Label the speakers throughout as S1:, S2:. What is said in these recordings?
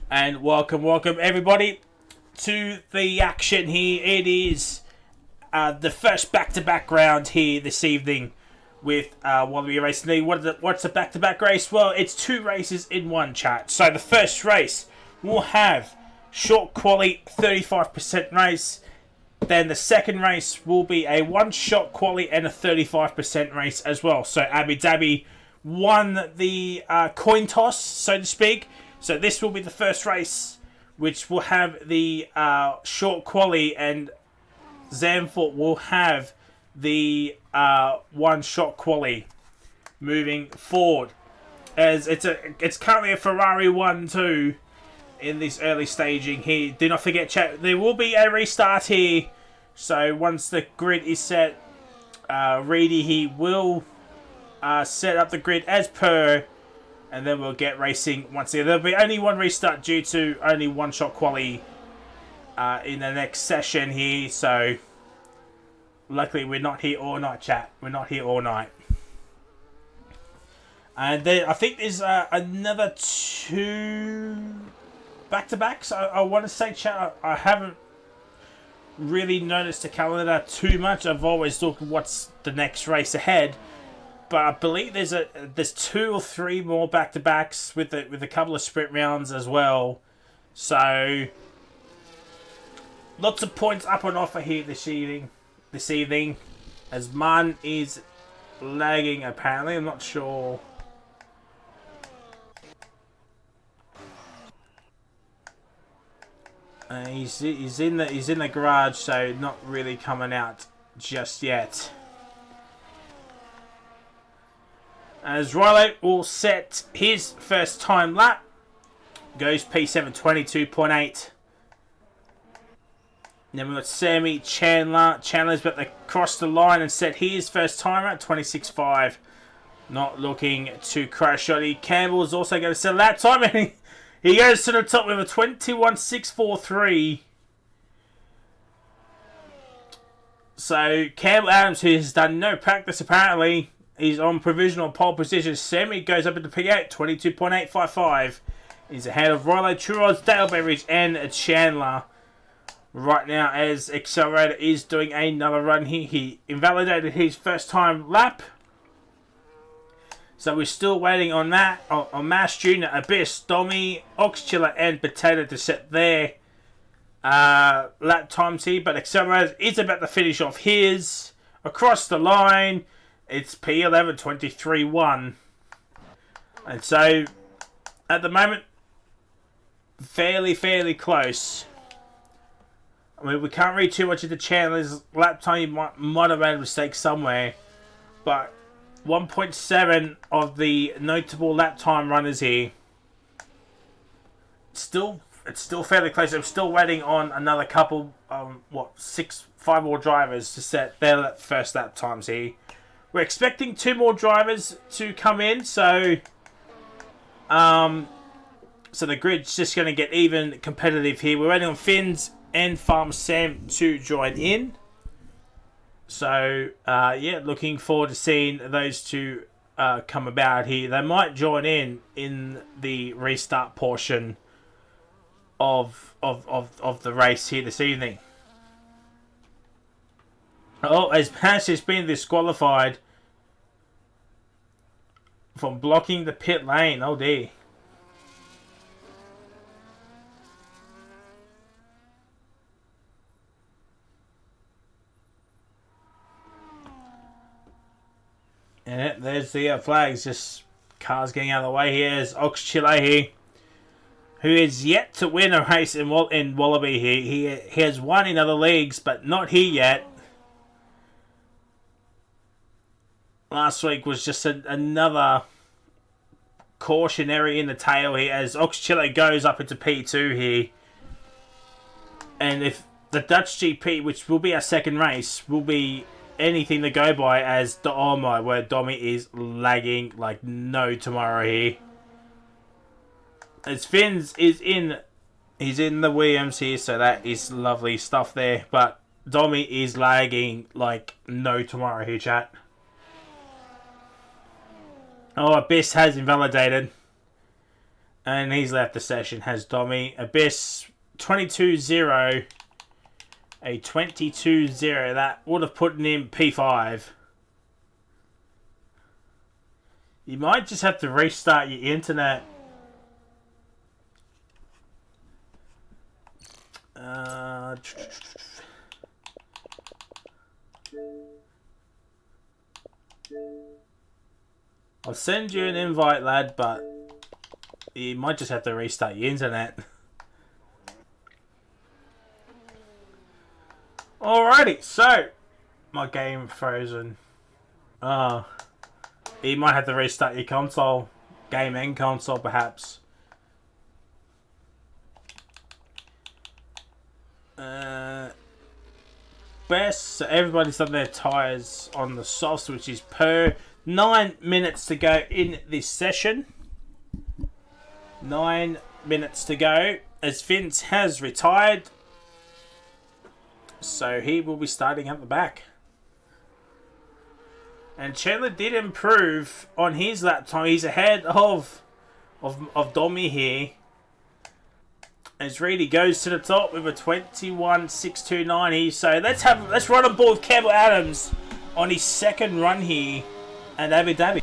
S1: And welcome everybody to the action here. It is the first back-to-back round here this evening with Wallaby Racing. What's a back-to-back race? Well, it's two races in one, chat. So the first race will have short quali 35% race. Then the second race will be a one-shot quali and a 35% race as well. So Abu Dhabi won the coin toss, so to speak. So this will be the first race, which will have the short quali, and Zandvoort will have the one-shot quali moving forward. As it's currently a Ferrari 1-2 in this early staging here. Do not forget, chat, there will be a restart here. So once the grid is set, Reedy he will set up the grid as per, and then we'll get racing once again. There'll be only one restart due to only one shot quali in the next session here. So luckily we're not here all night, chat. We're not here all night. And then I think there's another two back-to-backs. I want to say, chat, I haven't really noticed the calendar too much. I've always looked at what's the next race ahead. But I believe there's two or three more back-to-backs with a couple of sprint rounds as well. So lots of points up on offer here this evening. As Man is lagging apparently. I'm not sure. He's in the garage, so not really coming out just yet. As Riley will set his first time lap. Goes P7 22.8. Then we've got Sammy Chandler. Chandler's about to cross the line and set his first timer at 26.5. Not looking to crash on. Campbell's also going to set a lap time, and he goes to the top with a 21.643. So Campbell Adams, who has done no practice apparently, he's on provisional pole position. Sammy goes up into P8, 22.855. He's ahead of Rilo, Churros, Dale Beveridge, and Chandler. Right now, as Accelerator is doing another run here. He invalidated his first time lap. So we're still waiting on that. On Mass Junior, Abyss, Domi, Oxchiller, and Potato to set their lap times here. But Accelerator is about to finish off his. Across the line, it's P11 23.1. And so, at the moment, fairly close. I mean, we can't read too much into Chandler's lap time. He might have made a mistake somewhere. But 1.7 of the notable lap time runners here. It's still fairly close. I'm still waiting on another couple, 5 more drivers to set their first lap times here. We're expecting 2 more drivers to come in, so the grid's just going to get even competitive here. We're waiting on Finns and Farm Sam to join in. So, looking forward to seeing those two come about here. They might join in the restart portion of the race here this evening. Oh, as Pash has been disqualified from blocking the pit lane. Oh dear. And there's the flags. Just cars getting out of the way here. There's Ox Chile here, who is yet to win a race in Wallaby here. He has won in other leagues, but not here yet. Last week was just another cautionary in the tail here as Ox Chile goes up into P2 here. And if the Dutch GP, which will be our second race, will be anything to go by as the Olmo, where Domi is lagging like no tomorrow here. As Finns he's in the Williams here, so that is lovely stuff there. But Domi is lagging like no tomorrow here, chat. Oh, Abyss has invalidated. And he's left the session, has Dommy. Abyss 22-0. A 22-0. That would have put him P5. You might just have to restart your internet. I'll send you an invite, lad, but you might just have to restart your internet. Alrighty, so my game frozen. You might have to restart your console, game and console, perhaps. Best. So everybody's done their tires on the softs, which is per 9 minutes to go in this session. 9 minutes to go, as Vince has retired. So he will be starting at the back. And Chandler did improve on his lap time. He's ahead of Dommy here. As Reedy goes to the top with a 21.629 here. So let's run on board with Campbell Adams on his second run here at Abu Dhabi.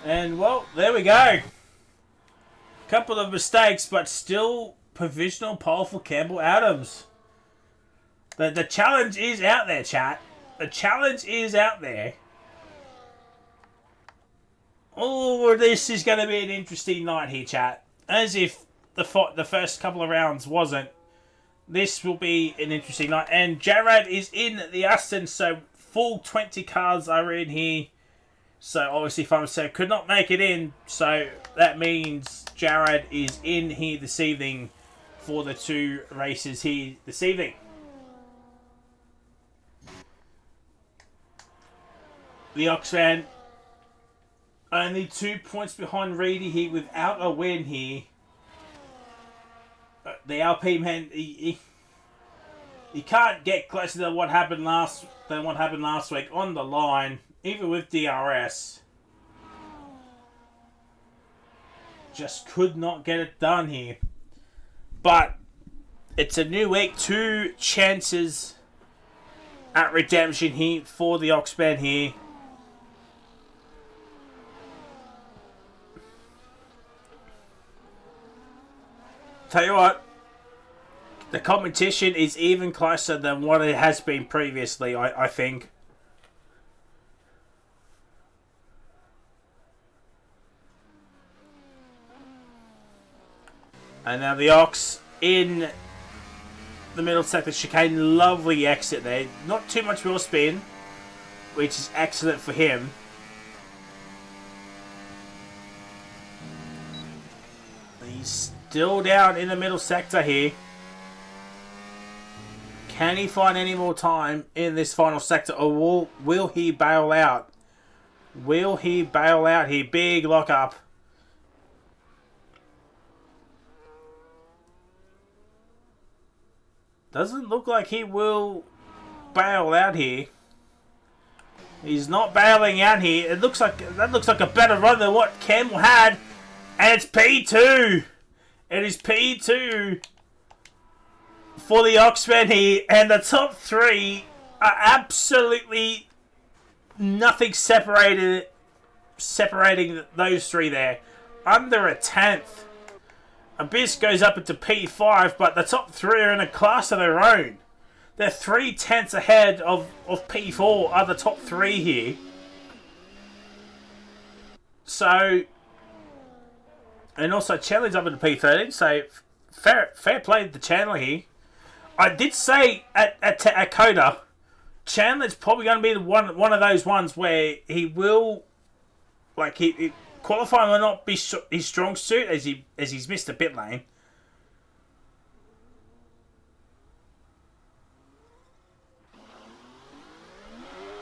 S1: And, well, there we go. Couple of mistakes, but still provisional pole for Campbell Adams. The challenge is out there, chat. The challenge is out there. Oh, this is going to be an interesting night here, chat. As if the first couple of rounds wasn't. This will be an interesting night. And Jarrad is in the Aston, so full 20 cars are in here. So obviously Farmer could not make it in. So that means Jarrad is in here this evening for the two races here this evening. The Oxfam only 2 points behind Reedy here without a win here. The LP man, he can't get closer than what happened last week on the line. Even with DRS, just could not get it done here. But it's a new week, 2 chances at redemption here for the Oxband here. Tell you what, the competition is even closer than what it has been previously, I think. And now the Ox in the middle sector chicane. Lovely exit there. Not too much wheel spin, which is excellent for him. He's still down in the middle sector here. Can he find any more time in this final sector, or will he bail out? Will he bail out here? Big lock up. Doesn't look like he will bail out here. He's not bailing out here. That looks like a better run than what Campbell had. And it's P2. It is P2 for the Oxman here. And the top three are absolutely nothing separating those three there. Under a tenth. Abyss goes up into P5, but the top three are in a class of their own. They're 3 tenths ahead of P4 are the top three here. So, and also Chandler's up into P13, so fair play to Chandler here. I did say at Coda, Chandler's probably going to be one of those ones where he will, like, he qualifying will not be his strong suit as he's missed a pit lane.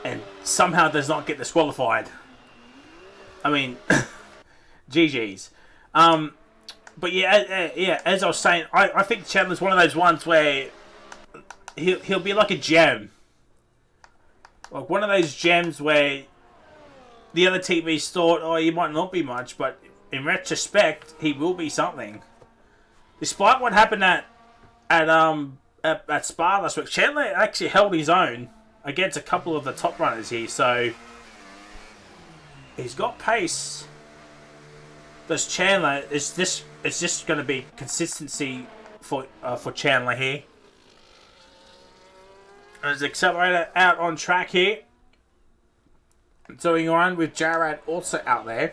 S1: And somehow does not get disqualified. I mean, GG's. But yeah, as I was saying, I think Chandler's one of those ones where he'll be like a gem. Like one of those gems where the other TVs thought, oh, he might not be much, but in retrospect, he will be something. Despite what happened at Spa last week, Chandler actually held his own against a couple of the top runners here, so he's got pace. Does Chandler? It's just going to be consistency for Chandler here. There's Accelerator out on track here. Doing on with Jarrad also out there.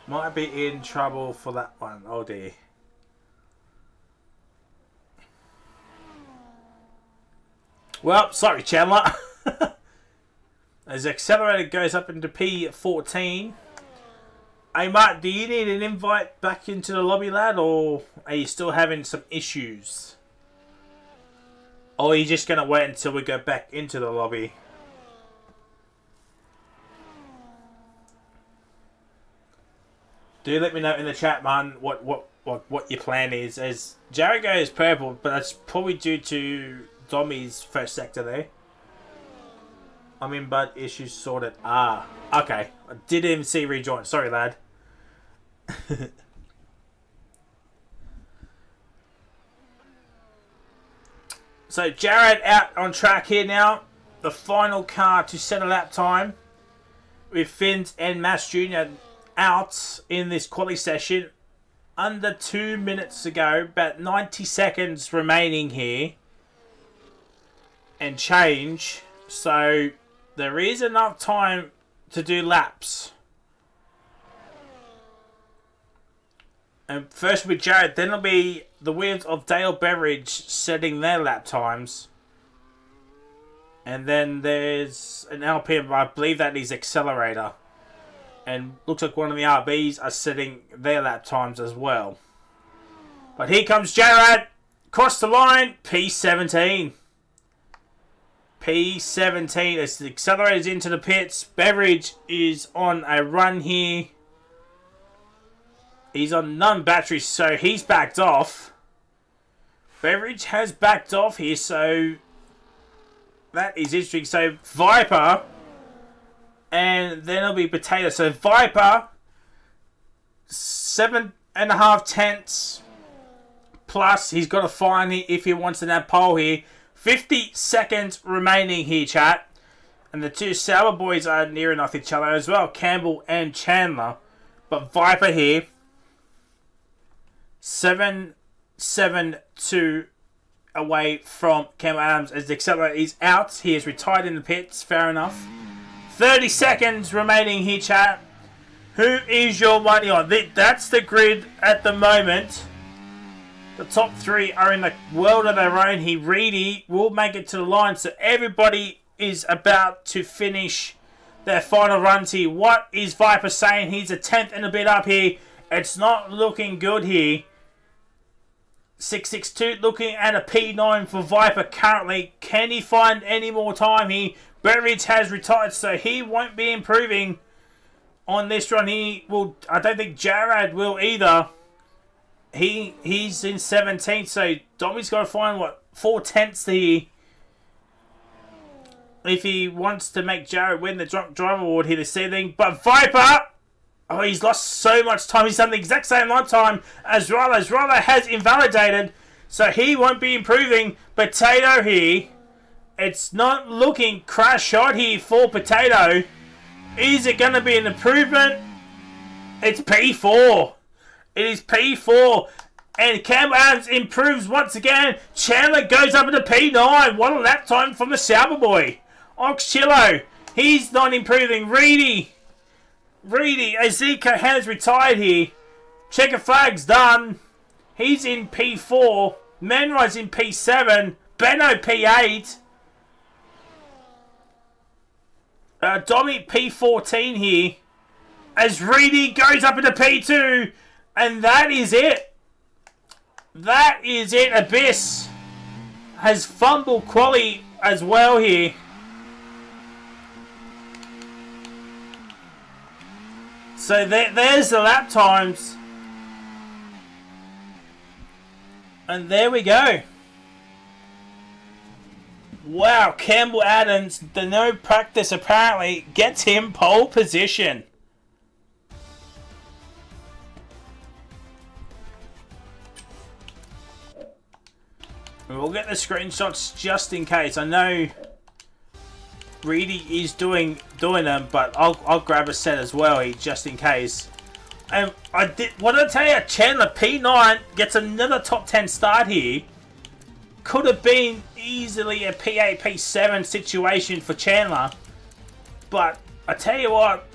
S1: Might be in trouble for that one. Oh dear. Well, sorry, Chandler. As Accelerator goes up into P14. Hey, Mark, do you need an invite back into the lobby, lad? Or are you still having some issues? Or are you just going to wait until we go back into the lobby? Do let me know in the chat, man, what your plan is. As Jared goes purple, but that's probably due to Dommy's first sector there. I'm in, but issues sorted. Ah, okay. I didn't even see rejoin. Sorry, lad. So Jared out on track here now. The final car to set a lap time with Finns and Mass Jr. out in this quali session. Under 2 minutes to go. About 90 seconds remaining here. And change. So there is enough time to do laps. And first with Jared, then it'll be the wheels of Dale Beveridge setting their lap times. And then there's an LPM, I believe that is Accelerator. And looks like one of the RBs are setting their lap times as well. But here comes Jared. Cross the line, P17. P17 as the Accelerator's into the pits. Beveridge is on a run here. He's on none batteries, so he's backed off. Beveridge has backed off here, so that is interesting. So Viper, and then it'll be Potato. So Viper, 7.5 tenths plus. He's got to find it if he wants to have pole here. 50 seconds remaining here, chat. And the two Sour Boys are near enough each other as well, Campbell and Chandler. But Viper here, 7.72 away from Campbell Adams as the Accelerator is out. He is retired in the pits, fair enough. 30 seconds remaining here, chat. Who is your money on? That's the grid at the moment. The top three are in the world of their own. Reedy will make it to the line. So everybody is about to finish their final runs here. What is Viper saying? He's a 10th and a bit up here. It's not looking good here. 662 looking at a P9 for Viper currently. Can he find any more time here? Beveridge has retired, so he won't be improving on this run here. Well, I don't think Jared will either. He's in 17th, so Domi's got to find, what, 4/10 here if he wants to make Jared win the Drunk Driver Award here this evening. But Viper, oh, he's lost so much time. He's done the exact same line time as Ryler. As Ryler has invalidated, so he won't be improving. Potato here, it's not looking crash hot here for Potato. Is it going to be an improvement? It's P4. It is P4. And Campbell Adams improves once again. Chandler goes up into P9. What a lap time from the Sauber boy. Oxchillo, he's not improving. Reedy, Ezekiel has retired here. Checker flag's done. He's in P4. Manrai's in P7. Benno P8. Domi P14 here. As Reedy goes up into P2. And that is it. That is it. Abyss has fumbled quali as well here. So there's the lap times. And there we go. Wow, Campbell Adams, the no practice apparently gets him pole position. We'll get the screenshots just in case. I know Reedy is doing them, but I'll grab a set as well, just in case. And what did I tell you? Chandler P9 gets another top 10 start here. Could have been easily a P8, P7 situation for Chandler, but I tell you what,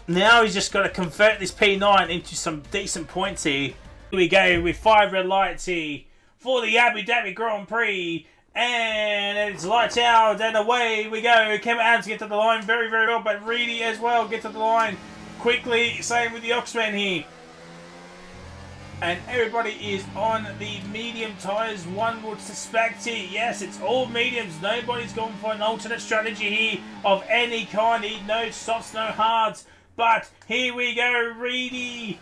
S1: now he's just got to convert this P9 into some decent points here. Here we go with 5 red lights here for the Abu Dhabi Grand Prix. And it's lights out and away we go. Campbell Adams get to the line very, very well, but Reedy as well get to the line quickly. Same with the Oxman here. And everybody is on the medium tyres, one would suspect here. Yes, it's all mediums. Nobody's gone for an alternate strategy here of any kind. No softs, no hards. But here we go, Reedy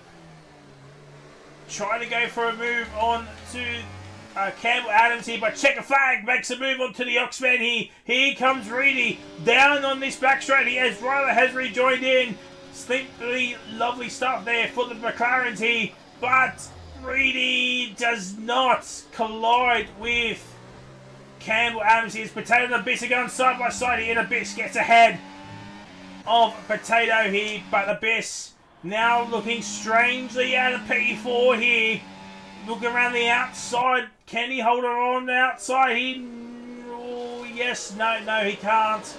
S1: trying to go for a move on to Campbell Adams here, but checker flag makes a move onto the Oxman here. Here comes Reedy down on this back straight here as Ryler has rejoined in. Sleepily lovely stuff there for the McLarens here, but Reedy does not collide with Campbell Adams. Here's Potato and Abyss are going side by side here, and Abyss gets ahead of Potato here, but Abyss now looking strangely out of P4 here. Looking around the outside. Can he hold her on the outside? Oh, yes. No, he can't.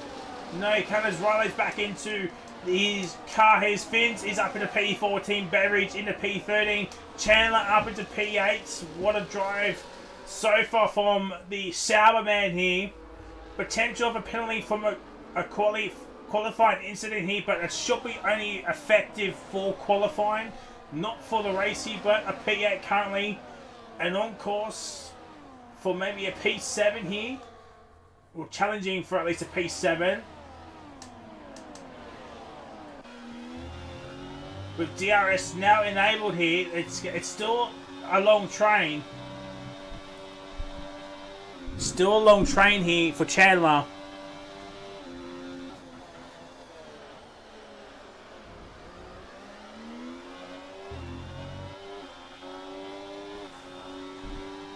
S1: No, he can't. As Riley's back into his car. His Fins is up into P14. Beveridge into P13. Chandler up into P8. What a drive so far from the Sauber man here. Potential of a penalty from a qualifying incident here, but it should be only effective for qualifying. Not for the racy, but a P8 currently. And on course for maybe a P7 here. We're challenging for at least a P7. With DRS now enabled here, it's still a long train. Still a long train here for Chandler.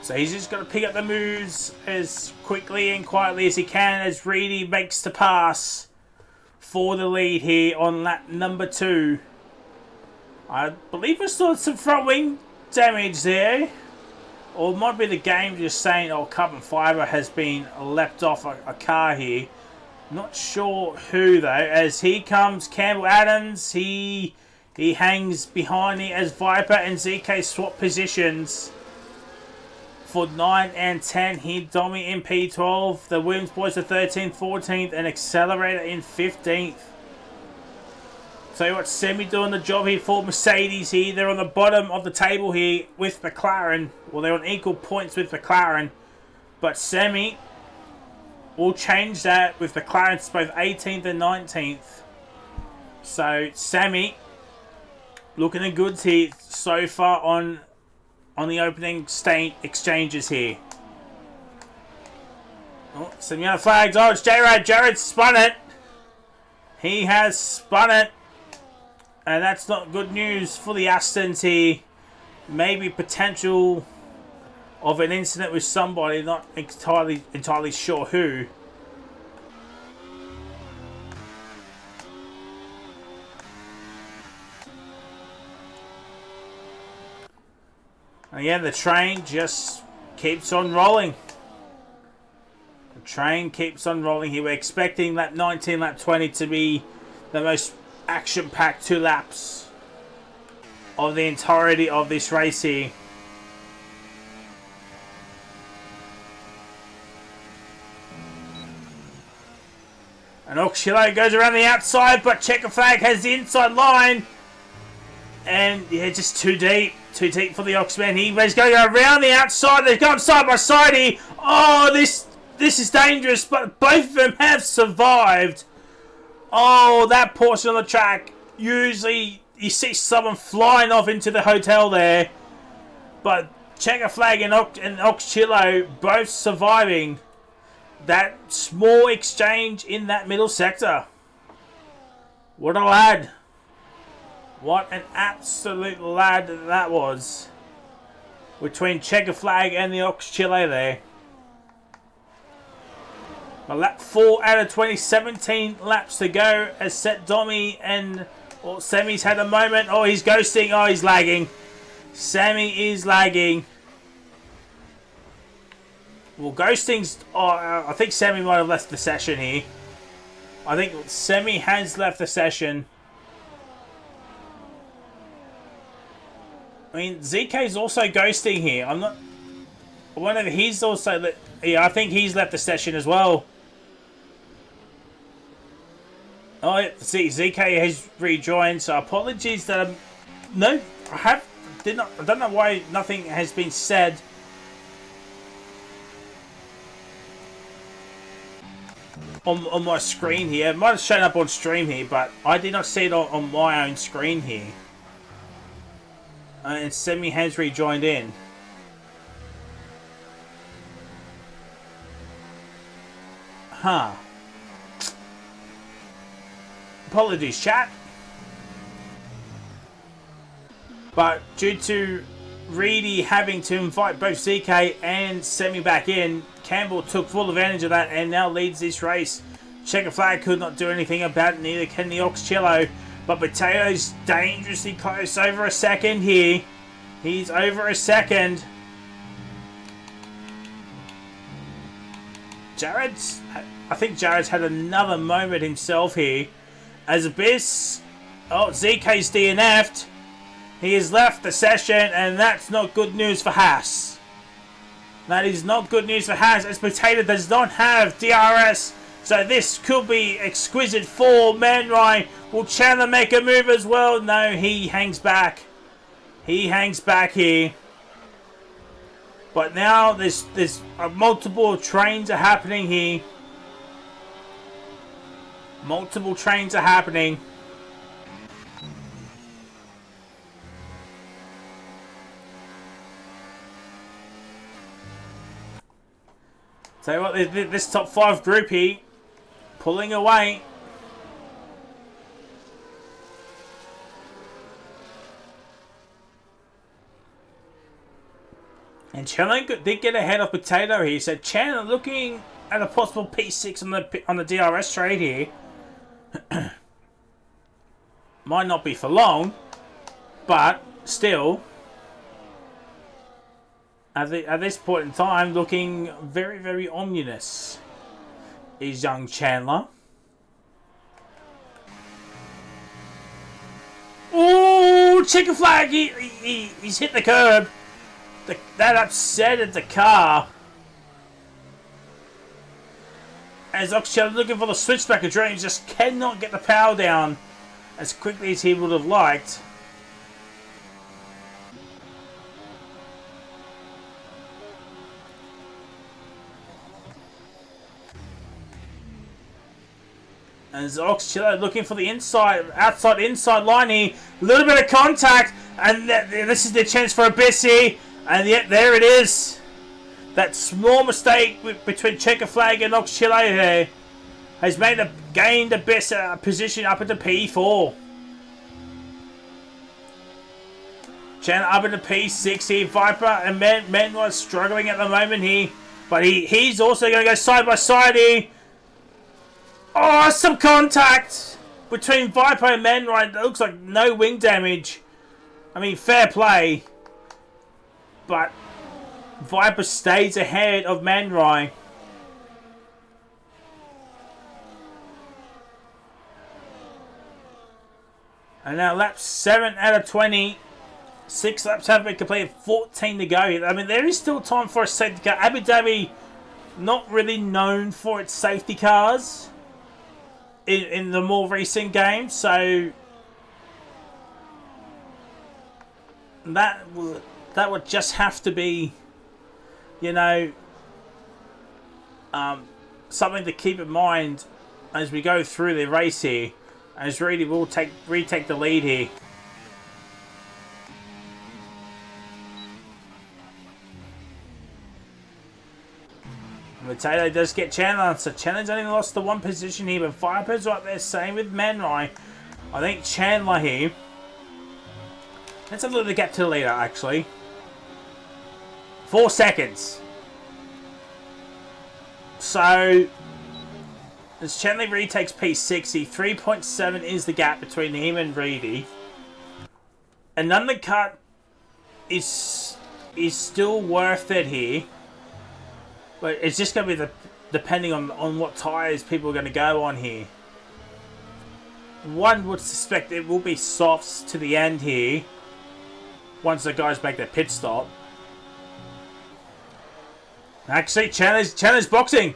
S1: So he's just got to pick up the moves as quickly and quietly as he can as Reedy makes the pass for the lead here on lap number 2. I believe we saw some front wing damage there. Or it might be the game just saying, oh, carbon fibre has been leapt off a car here. Not sure who though. As here comes Campbell Adams. He hangs behind me as Viper and ZK swap positions. For 9 and 10 here, Domi in P12. The Williams boys are 13th, 14th, and Accelerator in 15th. So what, Semi doing the job here for Mercedes here. They're on the bottom of the table here with McLaren. Well, they're on equal points with McLaren. But Semi will change that with McLaren both 18th and 19th. So Sammy looking at goods here so far on the opening exchanges here. Oh, some yellow flags. Oh, it's Jared. Jared spun it. He has spun it. And that's not good news for the Astons here. Maybe potential of an incident with somebody, not entirely sure who. And again, the train just keeps on rolling. The train keeps on rolling here. We're expecting lap 19, lap 20 to be the most action-packed 2 laps of the entirety of this race here. And Oxilo goes around the outside, but Checker Flag has the inside line. And yeah, just too deep for the Oxman. He's going around the outside. They've gone side by side here. Oh, this is dangerous, but both of them have survived. Oh, that portion of the track. Usually you see someone flying off into the hotel there. But Checker Flag and Oxchillo both surviving that small exchange in that middle sector. What a lad. What an absolute lad that was. Between Checker Flag and the Oxchillo there. Well, lap 4 out of 20, 17 laps to go as Set Domi and Sammy's had a moment. Oh, he's ghosting. Oh, he's lagging. Sammy is lagging. Well, ghosting's... Oh, I think Sammy might have left the session here. I think Sammy has left the session. I mean, ZK's also ghosting here. I'm not... I wonder if he's also... Yeah, I think he's left the session as well. Oh, yeah, see, ZK has rejoined, so apologies that I'm... No, I don't know why nothing has been said. On my screen here. It might have shown up on stream here, but I did not see it on my own screen here. And Semi has rejoined in. Huh. Apologies, chat. But due to Reedy having to invite both ZK and Semi back in, Campbell took full advantage of that and now leads this race. Checker Flag could not do anything about it, neither can the Oxchillo. But Potato's dangerously close, over a second here. He's over a second. I think Jared's had another moment himself here. As Abyss, ZK's DNF'd. He has left the session, and that's not good news for Haas. That is not good news for Haas, as Potato does not have DRS. So this could be exquisite for Man Ryan. Will Chandler make a move as well? No, he hangs back. He hangs back here. But now there's multiple trains are happening here. Multiple trains are happening. Tell you what, this top 5 group here, pulling away. And Chandler did get ahead of Potato here. So Chandler looking at a possible P6 on the DRS trade here. Might not be for long, but still, at this point in time, looking very, very ominous is young Chandler. Ooh, Chicken Flag! He's hit the curb. That upsetted the car. As Oxchillo looking for the switchback of dreams, just cannot get the power down as quickly as he would have liked. As Oxchillo looking for the outside line here. A little bit of contact. And this is the chance for Abyssi. And yet there it is. That small mistake between Checker Flag and Oxchillo there has gained a best position up into P4. Chandler up into P6 here. Viper and Manuel struggling at the moment here. But he's also going to go side by side here. Oh, some contact between Viper and Manuel. It looks like no wing damage. I mean, fair play. But Viper stays ahead of Man Rai. And now lap 7 out of 20. 6 laps have been completed. 14 to go. I mean, there is still time for a safety car. Abu Dhabi, not really known for its safety cars in the more recent games. So that would just have to be, you know, something to keep in mind as we go through the race here, as Reedy will retake the lead here. Mateo does get Chandler, so Chandler's only lost the one position here, but Viper's right there, same with Man Rai. I think Chandler here. Let's have a look at the gap to the leader, actually. 4 seconds. So, as Chandler retakes P60, 3.7 is the gap between him and Reedy. An undercut is still worth it here. But it's just going to be depending on what tyres people are going to go on here. One would suspect it will be softs to the end here. Once the guys make their pit stop. Actually, Chandler's boxing.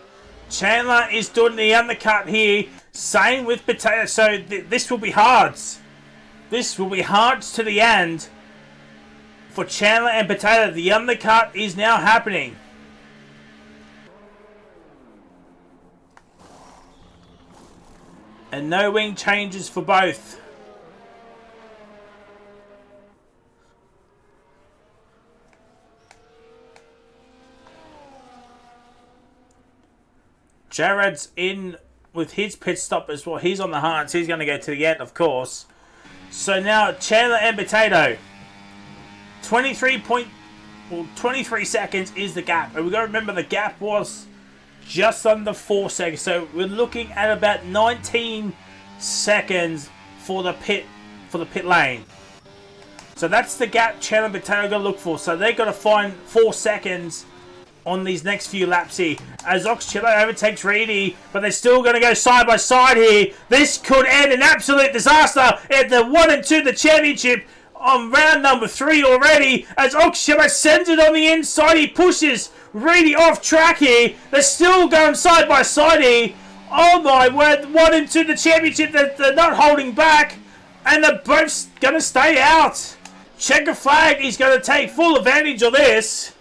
S1: Chandler is doing the undercut here. Same with Potato. So this will be hards. This will be hards to the end. For Chandler and Potato, the undercut is now happening. And no wing changes for both. Jared's in with his pit stop as well. He's on the hards. He's going to go to the end, of course. So now Chandler and Potato. 23 seconds is the gap. And we've got to remember the gap was just under 4 seconds. So we're looking at about 19 seconds for the pit lane. So that's the gap Chandler and Potato got to look for. So they've got to find 4 seconds on these next few laps here. As Oxchillo overtakes Reedy, but they're still going to go side by side here. This could end an absolute disaster at the 1 and 2 the championship on round number 3 already. As Oxchillo sends it on the inside, he pushes Reedy off track here. They're still going side by side here. Oh my word, 1 and 2 the championship. They're not holding back, and they're both going to stay out. Checker Flag is going to take full advantage of this.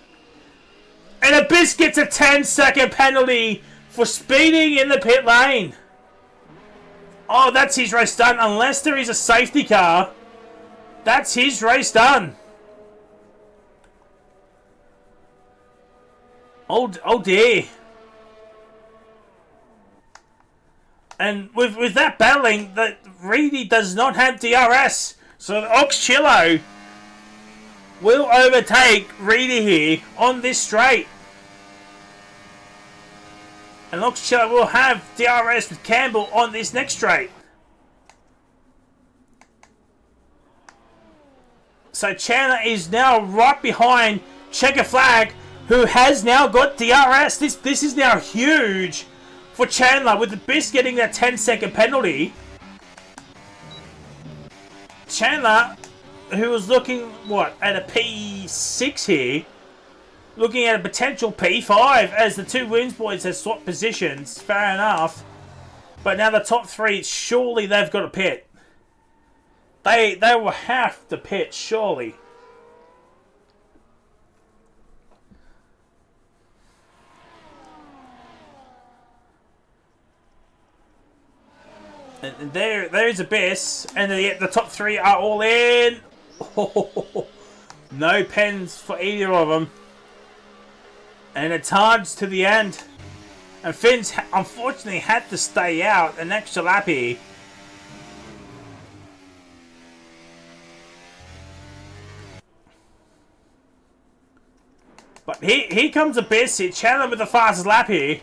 S1: And Abyss gets a 10-second penalty for speeding in the pit lane. Oh, that's his race done. Unless there is a safety car, that's his race done. Oh dear. And with that battling, that Reedy does not have DRS. So Oxchillo will overtake Reedy here on this straight. And Oxchillo will have DRS with Campbell on this next straight. So Chandler is now right behind Checker Flag, who has now got DRS. This is now huge for Chandler, with the Abyss getting that 10-second penalty. Chandler, who was looking, at a P6 here, looking at a potential P5 as the two wins boys have swapped positions. Fair enough. But now the top 3, surely they've got to pit. They will have to pit, surely. And there's Abyss, and the top three are all in. Oh, no pens for either of them. And it's hard to the end. And Finn's unfortunately had to stay out an extra lap here. But here comes Abyss here. Chandler with the fastest lap here.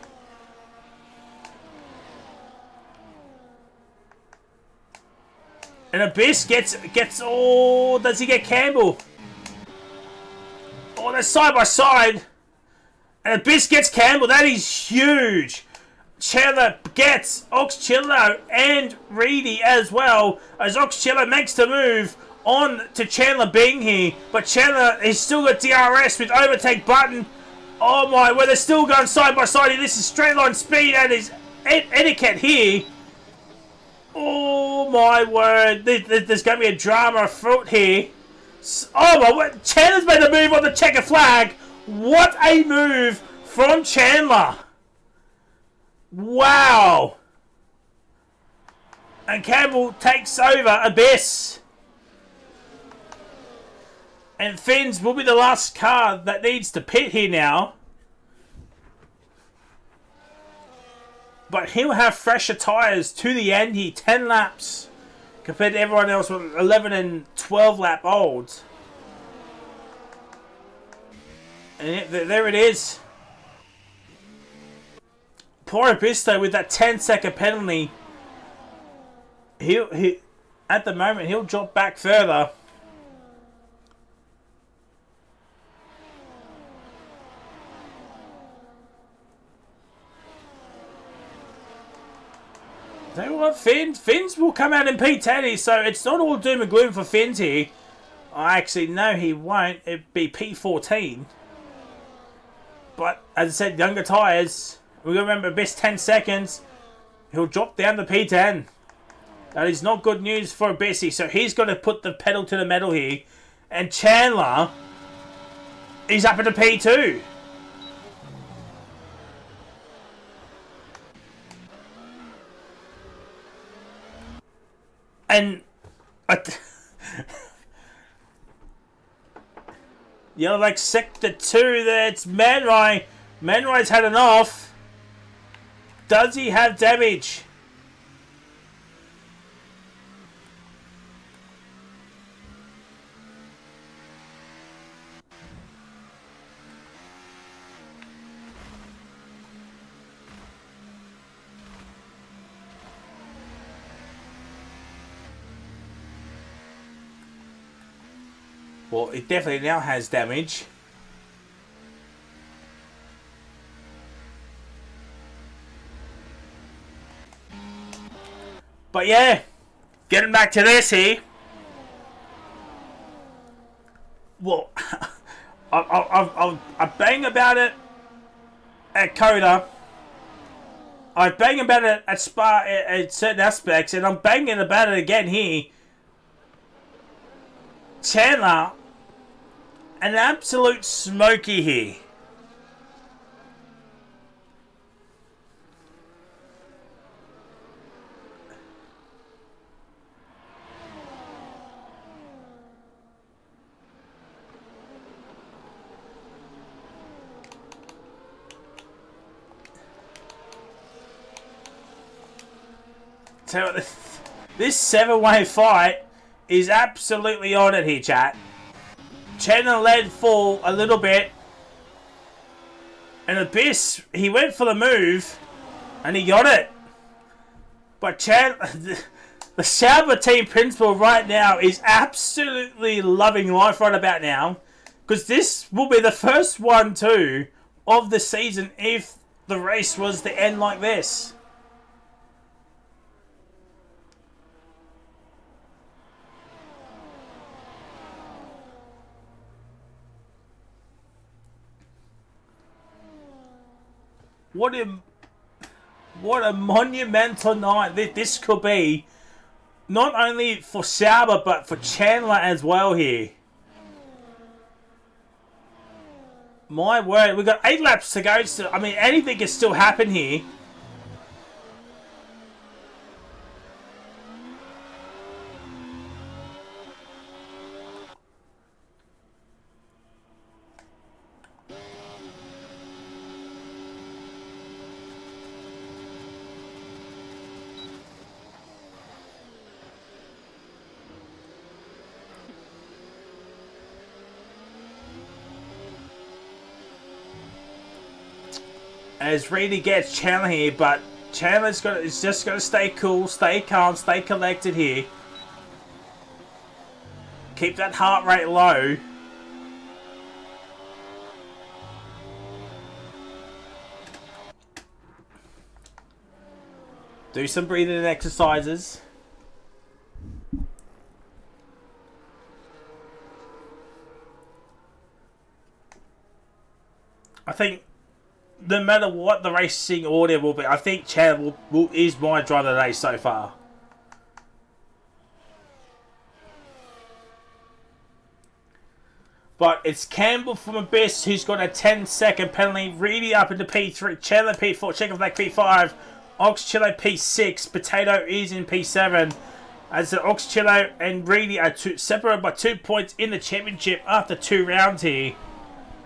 S1: And Abyss gets. Oh, does he get Campbell? Oh, they're side by side. And Abyss gets Campbell. That is huge. Chandler gets Oxchillo and Reedy as well. As Oxchillo makes the move on to Chandler Bing here. But Chandler is still got DRS with overtake button. Oh my, well, they're still going side by side here. This is straight line speed and is etiquette here. Oh my word. There's going to be a drama afoot here. Oh my word. Chandler's made a move on the checker flag. What a move from Chandler. Wow. And Campbell takes over Abyss. And Finn's will be the last car that needs to pit here now. But he'll have fresher tyres to the end here. 10 laps compared to everyone else with 11 and 12 lap olds. And there it is. Poor Abyss with that 10-second penalty. He at the moment he'll drop back further. Tell you what, Finns will come out in P10, so it's not all doom and gloom for Finns here. I actually know he won't. It'd be P14. But as I said, younger tyres. We got to remember, best 10 seconds. He'll drop down to P10. That is not good news for Abyssy. So he's got to put the pedal to the metal here. And Chandler is up into P2. And you know, like sector 2 there, it's Manrai. Manrai's had enough. Does he have damage? Well, it definitely now has damage. But yeah, getting back to this here. Well, I bang about it at Coda. I bang about it at Spa at certain aspects, and I'm banging about it again here. Chandler, an absolute smoky here. So this 7-way fight is absolutely on it here, chat. Chandler led for a little bit. And Abyss, he went for the move. And he got it. But Chandler, the Sauber team principal right now is absolutely loving life right about now. Because this will be the first one too of the season if the race was to end like this. What a monumental night this could be. Not only for Sauber, but for Chandler as well here. My word, we've got 8 laps to go. So, I mean, anything can still happen here. as Reedy gets Chandler here, but Chandler's is just got to stay cool, stay calm, stay collected here. Keep that heart rate low. Do some breathing exercises. I think no matter what the racing order will be, I think Chandler is my driver today so far. But it's Campbell from Abyss who's got a 10-second penalty. Reedy up into P3. Chandler P4. Czechoslovak P5. Oxchillo P6. Potato is in P7. As the Oxchillo and Reedy are separated by 2 points in the championship after 2 rounds here.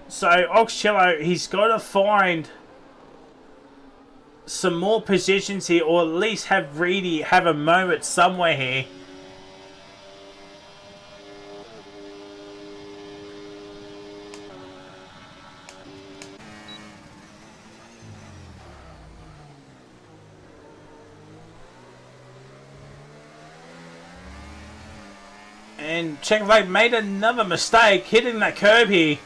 S1: So Oxchillo, he's got to find some more positions here, or at least have Reedy have a moment somewhere here. And Czechoslovak made another mistake hitting that curb here.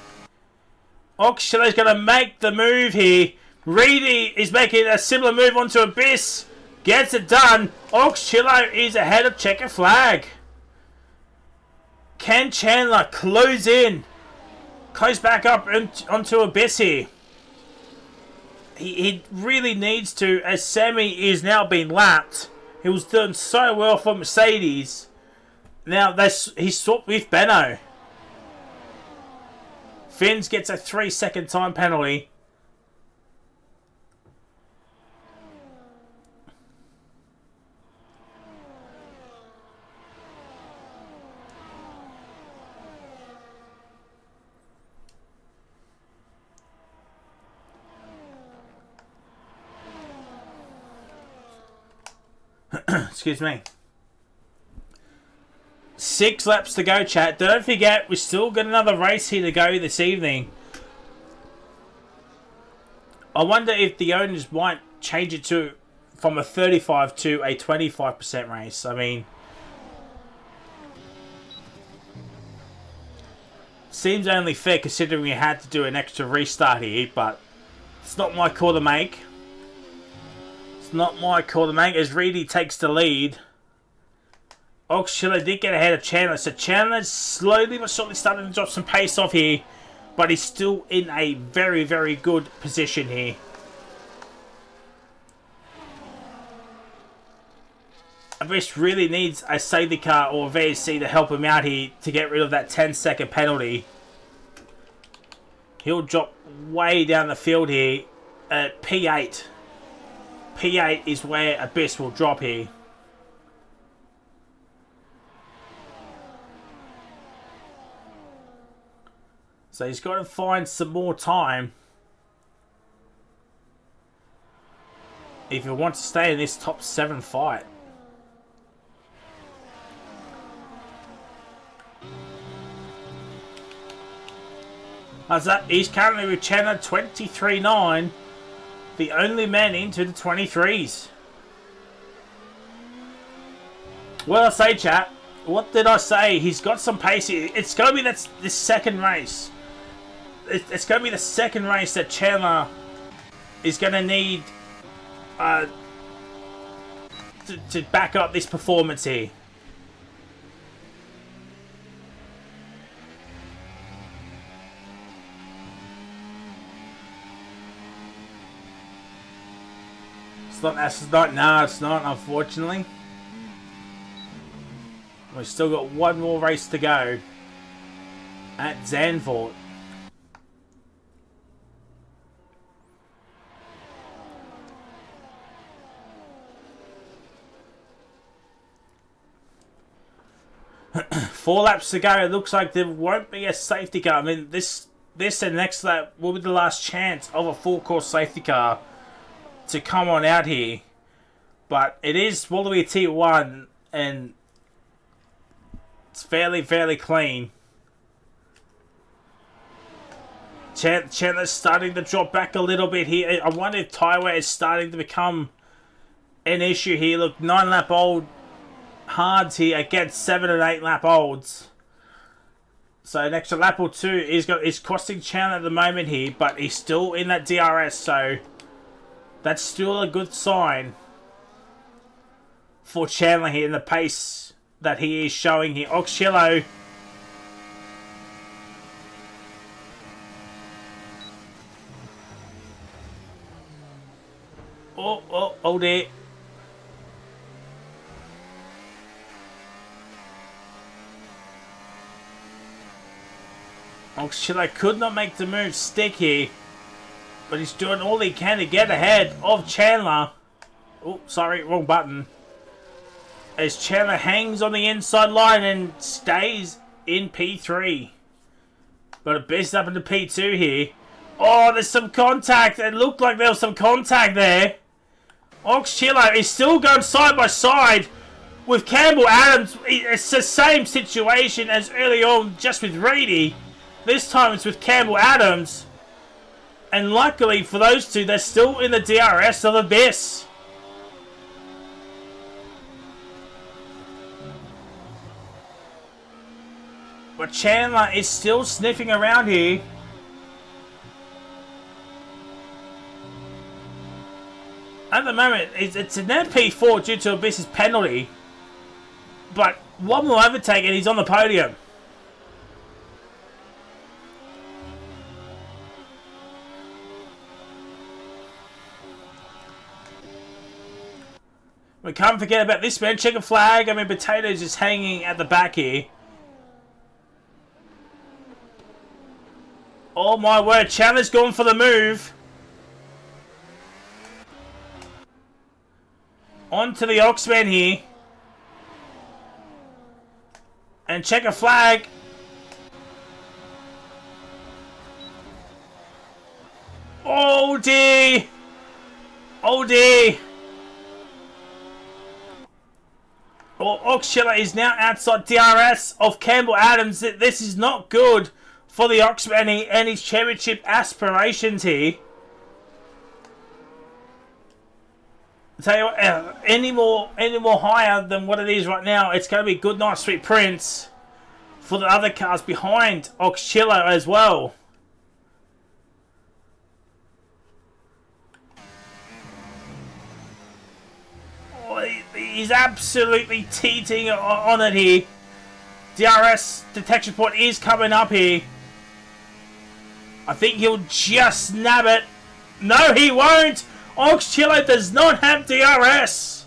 S1: Oxchillo's going to make the move here. Reedy is making a similar move onto Abyss. Gets it done. Oxchillo is ahead of Checker Flag. Can Chandler close in? Close back up onto Abyss here. He really needs to, as Sammy is now being lapped. He was doing so well for Mercedes. Now he's swapped with Benno. Finns gets a 3-second time penalty. Excuse me. 6 laps to go, chat. Don't forget, we've still got another race here to go this evening. I wonder if the owners might change it from a 35 to a 25% race. I mean, seems only fair considering we had to do an extra restart here, but it's not my call to make. It's not my call to make as Reedy takes the lead. Oxchillo did get ahead of Chandler, so Chandler's slowly but surely starting to drop some pace off here, but he's still in a very, very good position here. Abyss really needs a safety car or a VSC to help him out here to get rid of that 10-second penalty. He'll drop way down the field here at P8. P8 is where Abyss will drop here. So he's got to find some more time if he wants to stay in this top 7 fight. As that, he's currently with Chandler 23.9, the only man into the 23s. What did I say, chat? What did I say? He's got some pace here. It's going to be this second race. It's going to be the second race that Chandler is going to need to back up this performance here. No, it's not, unfortunately. We've still got one more race to go at Zandvoort. Four laps to go. It looks like there won't be a safety car. I mean, this and next lap will be the last chance of a full course safety car to come on out here. But it is Wallaby T1 and it's fairly clean. Chandler's starting to drop back a little bit here. I wonder if tyre wear is starting to become an issue here. Look, 9 lap old hards here against 7 and 8 lap olds. So an extra lap or two is costing Chandler at the moment here, but he's still in that DRS, so that's still a good sign for Chandler here in the pace that he is showing here. Oxcello oh dear. Oxcello could not make the move stick here, but he's doing all he can to get ahead of Chandler. Oh, sorry, wrong button. As Chandler hangs on the inside line and stays in P3. But a best up into P2 here. Oh, there's some contact. It looked like there was some contact there. Oxcello is still going side by side with Campbell Adams. It's the same situation as early on just with Reedy. This time it's with Campbell Adams. And luckily for those two, they're still in the DRS of Abyss. But Chandler is still sniffing around here. At the moment, it's an MP4 due to Abyss's penalty. But one more overtake and he's on the podium. We can't forget about this man. Check a flag. I mean, Potatoes is hanging at the back here. Oh my word, Chandler's gone for the move. On to the Oxman here. And check a flag. Oh dear. Oh dear. Oh, Oxcello is now outside DRS of Campbell Adams. This is not good for the Oxman and his championship aspirations here. I'll tell you what, any more higher than what it is right now, it's going to be good night sweet prince for the other cars behind Oxcello as well. Oh, he's absolutely teetering on it here. DRS detection point is coming up here. I think he'll just nab it. No, he won't. Oxcello does not have DRS.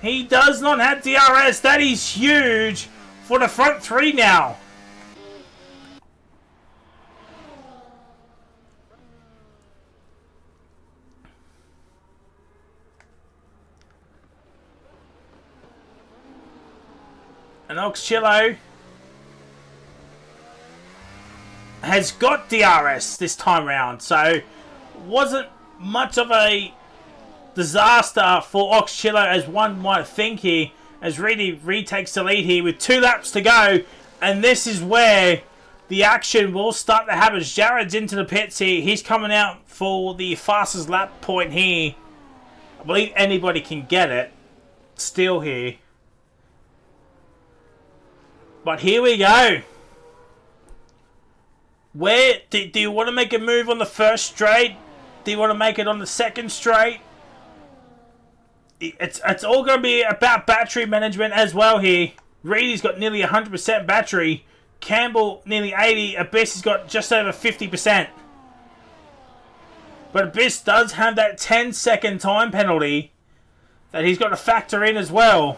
S1: He does not have DRS. That is huge for the front three now. And Oxcello has got DRS this time round, so wasn't much of a disaster for Oxcello as one might think here, as Reedy retakes the lead here with 2 laps to go, and this is where the action will start to happen. Jared's into the pits here. He's coming out for the fastest lap point here. I believe anybody can get it still here. But here we go. Where do you want to make a move on the first straight? Do you want to make it on the second straight? It's all going to be about battery management as well here. Reedy's got nearly 100% battery. Campbell nearly 80%. Abyss has got just over 50%. But Abyss does have that 10-second time penalty that he's got to factor in as well.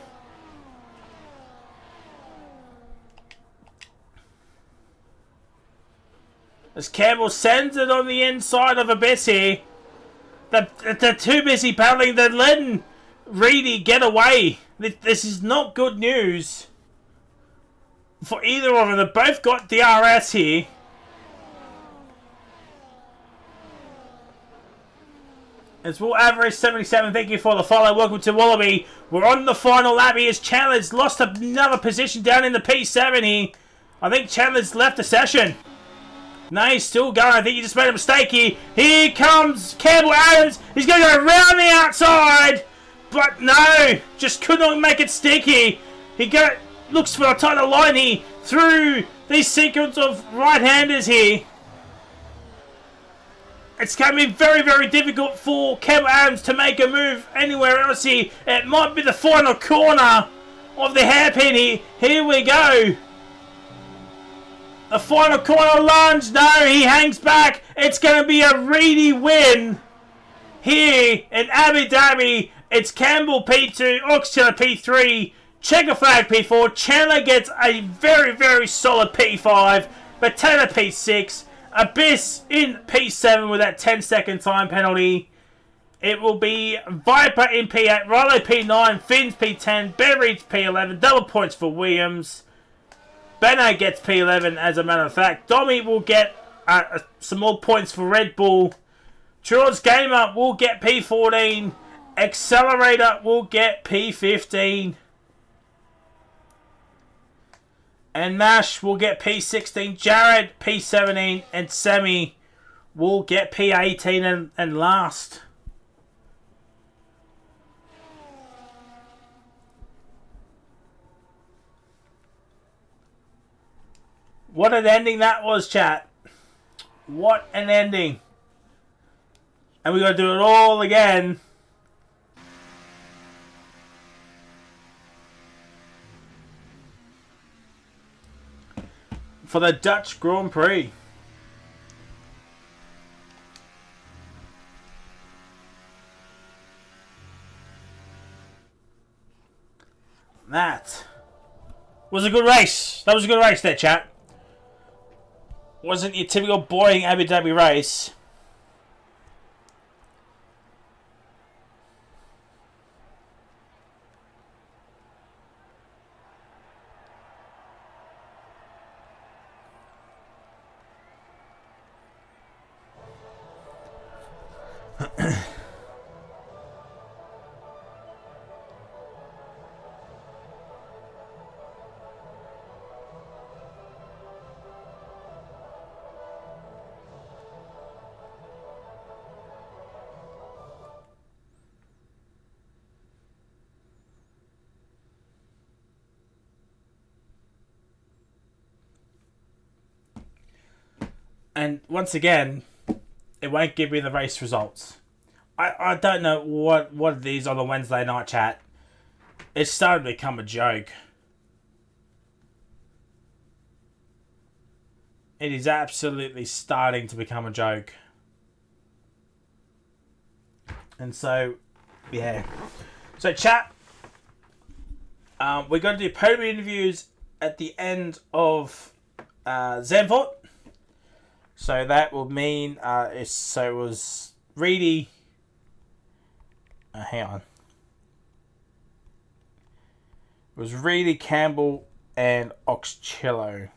S1: As Campbell sends it on the inside of Abyss here. They're too busy battling. They're letting Reedy get away. This is not good news for either of them. They've both got DRS here. As Will Average 77, thank you for the follow. Welcome to Wallaby. We're on the final lap here as Chandler's lost another position down in the P7 here. I think Chandler's left the session. No, he's still going. I think he just made a mistake here. Here comes Campbell Adams. He's going to go around the outside. But no, just could not make it sticky. He looks for a tighter line here through this sequence of right-handers here. It's going to be very, very difficult for Campbell Adams to make a move anywhere else here. It might be the final corner of the hairpin here. Here we go. The final corner lunge. No, he hangs back. It's going to be a Reedy win here in Abu Dhabi. It's Campbell P2, Oxtail P3, Checker Flag P4. Chandler gets a very, very solid P5. Potato P6. Abyss in P7 with that 10-second time penalty. It will be Viper in P8, Rilo P9, Finns P10, Beveridge P11. Double points for Williams. Benno gets P11 as a matter of fact. Domi will get some more points for Red Bull. George Gamer will get P14. Accelerator will get P15. And Nash will get P16. Jared P17. And Semi will get P18 and last. What an ending that was, chat. What an ending. And we got to do it all again. For the Dutch Grand Prix. That was a good race. That was a good race there, chat. Wasn't your typical boring Abu Dhabi race. And once again, it won't give me the race results. I don't know what it is on the Wednesday night, chat. It's starting to become a joke. It is absolutely starting to become a joke. And so, yeah. So, chat, we're going to do podium interviews at the end of Zandvoort. So that will mean it was Reedy. Hang on. It was Reedy, Campbell, and Oxcello.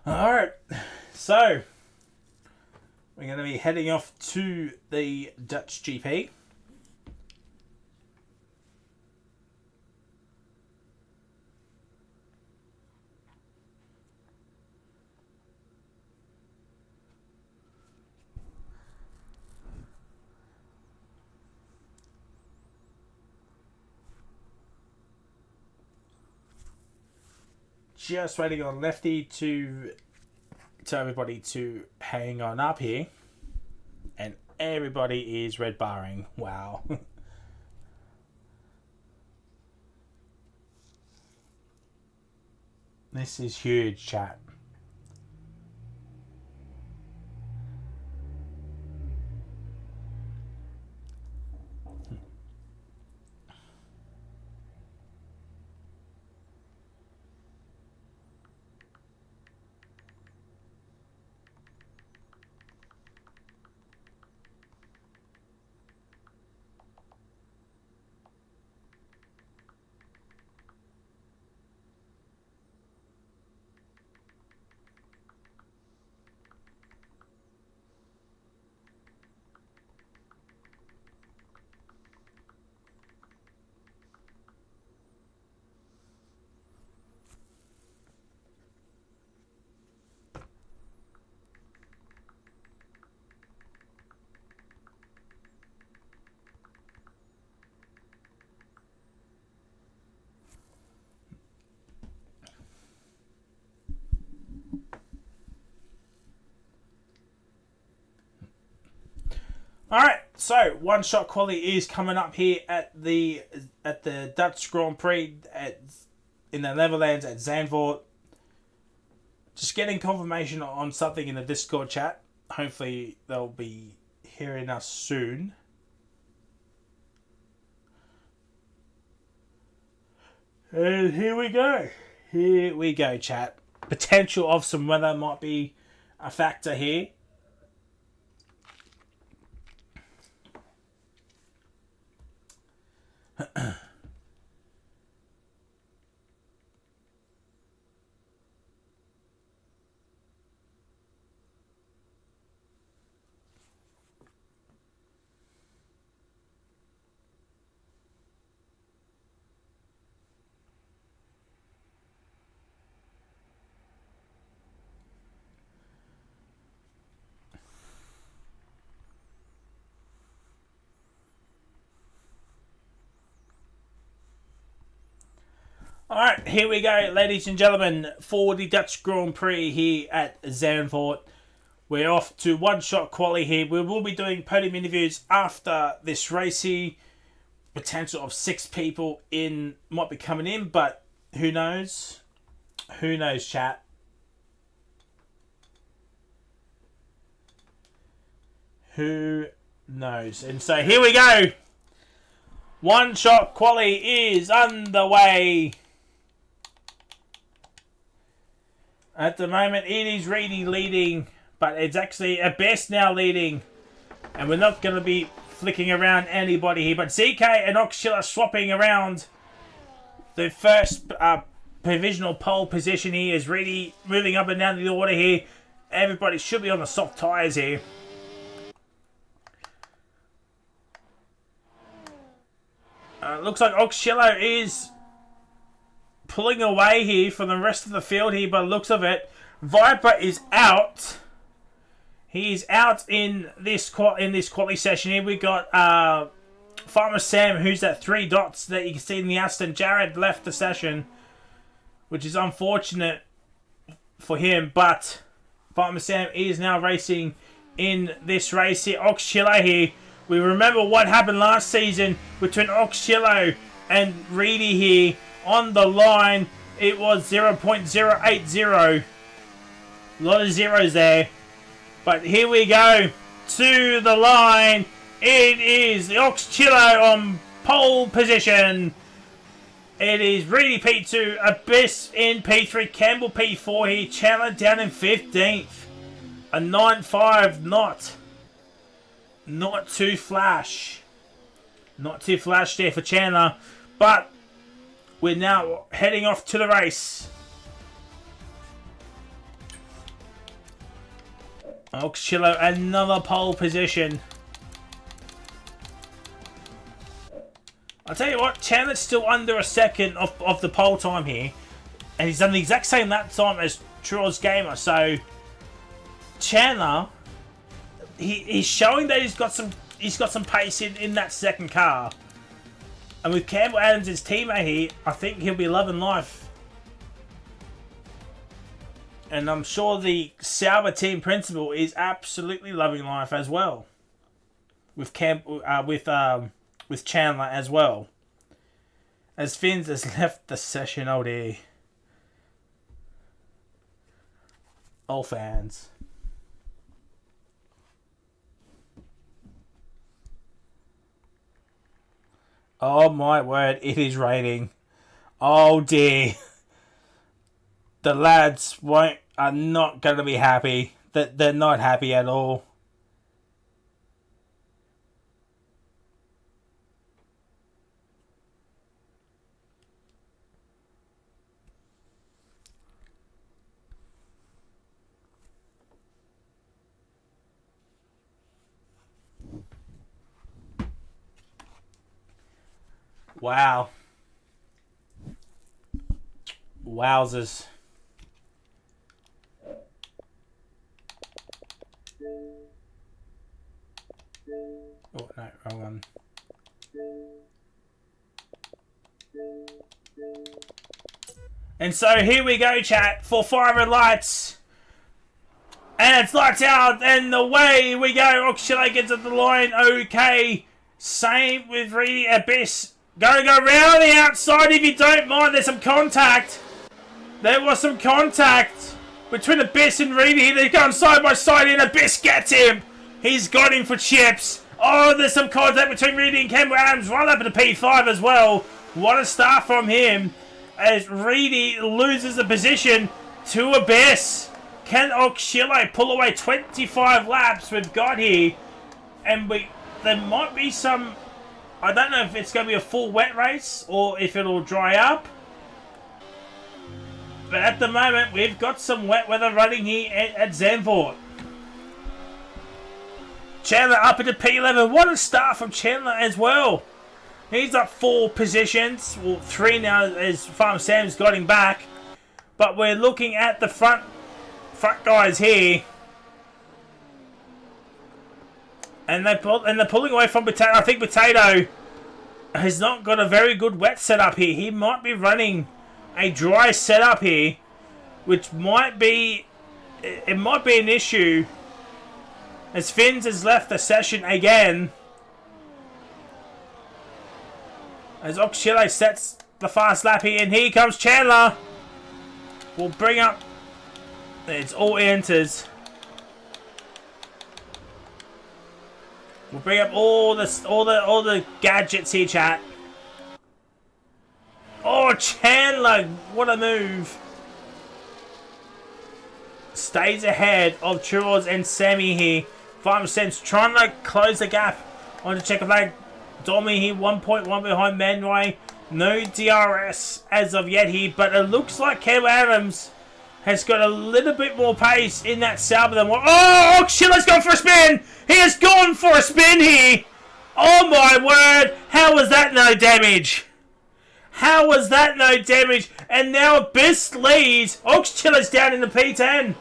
S1: Alright, so we're going to be heading off to the Dutch GP. Just waiting on Lefty to tell everybody to hang on up here. And everybody is red barring. Wow. This is huge, chat. Alright, so one shot quality is coming up here at the Dutch Grand Prix in the Netherlands at Zandvoort. Just getting confirmation on something in the Discord chat. Hopefully they'll be hearing us soon. And here we go. Here we go, chat. Potential of some weather might be a factor here. Alright, here we go, ladies and gentlemen, for the Dutch Grand Prix here at Zandvoort. We're off to one shot quali here. We will be doing podium interviews after this race here. Potential of 6 people might be coming in, but who knows? Who knows, chat? Who knows? And so here we go. One shot quali is underway. At the moment, it is really leading, but it's actually at best now leading. And we're not going to be flicking around anybody here. But ZK and Oxilla swapping around. The first provisional pole position here is really moving up and down the order here. Everybody should be on the soft tyres here. Looks like Oxilla is pulling away here from the rest of the field here by the looks of it. Viper is out. He's out in this quality session here. We got Farmer Sam, who's at 3 dots that you can see in the Aston. Jared left the session, which is unfortunate for him, but Farmer Sam is now racing in this race here. Oxilla here. We remember what happened last season between Oxilla and Reedy here. On the line, it was 0.080. A lot of zeros there. But here we go. To the line. It is the Oxchillo on pole position. It is Reedy P2, Abyss in P3, Campbell P4 here. Chandler down in 15th. A 9.5 knot. Not too flash. Not too flash there for Chandler. But we're now heading off to the race. Oxchillo, another pole position. I'll tell you what, Chandler's still under a second of the pole time here. And he's done the exact same lap time as Troy's Gamer. So, Chandler, he's showing that he's got some pace in that second car. And with Campbell Adams, his teammate here, I think he'll be loving life. And I'm sure the Sauber team principal is absolutely loving life as well. With with Chandler as well. As Finns has left the session, oh dear. All fans. Oh my word, it is raining. Oh dear. The lads are not going to be happy. They're not happy at all. Wow. Wowzers. Oh, no, wrong one. And so here we go, chat, for Fire and Lights. And it's lights out, and away we go. Oxley gets at the line. Okay. Same with Reedy. Abyss. Go round the outside if you don't mind. There's some contact. There was some contact between Abyss and Reedy. They're going side by side, and Abyss gets him. He's got him for chips. Oh, there's some contact between Reedy and Campbell Adams. Right up at the P5 as well. What a start from him. As Reedy loses the position to Abyss. Can Oxley pull away 25 laps we've got here? And there might be some... I don't know if it's going to be a full wet race or if it'll dry up. But at the moment, we've got some wet weather running here at Zandvoort. Chandler up into P11. What a start from Chandler as well. He's up 4 positions. Well, 3 now as Farm Sam's got him back. But we're looking at the front guys here. And they're pulling away from Potato. I think Potato has not got a very good wet setup here. He might be running a dry setup here, which might be... It might be an issue. As Finns has left the session again. As Oxley sets the fast lap here. And here comes Chandler. We'll bring up... It's all enters. We'll bring up all the gadgets here, chat. Oh, Chandler! What a move! Stays ahead of Churros and Sammy here. 5% trying to close the gap on the checker flag. Domi here, 1.1 behind Manway. No DRS as of yet here, but it looks like Campbell Adams has got a little bit more pace in that Sauber than what... Oh, Oxley's gone for a spin! He has gone for a spin here! Oh my word! How was that no damage? How was that no damage? And now Abyss leads. Oxley's down in the P10.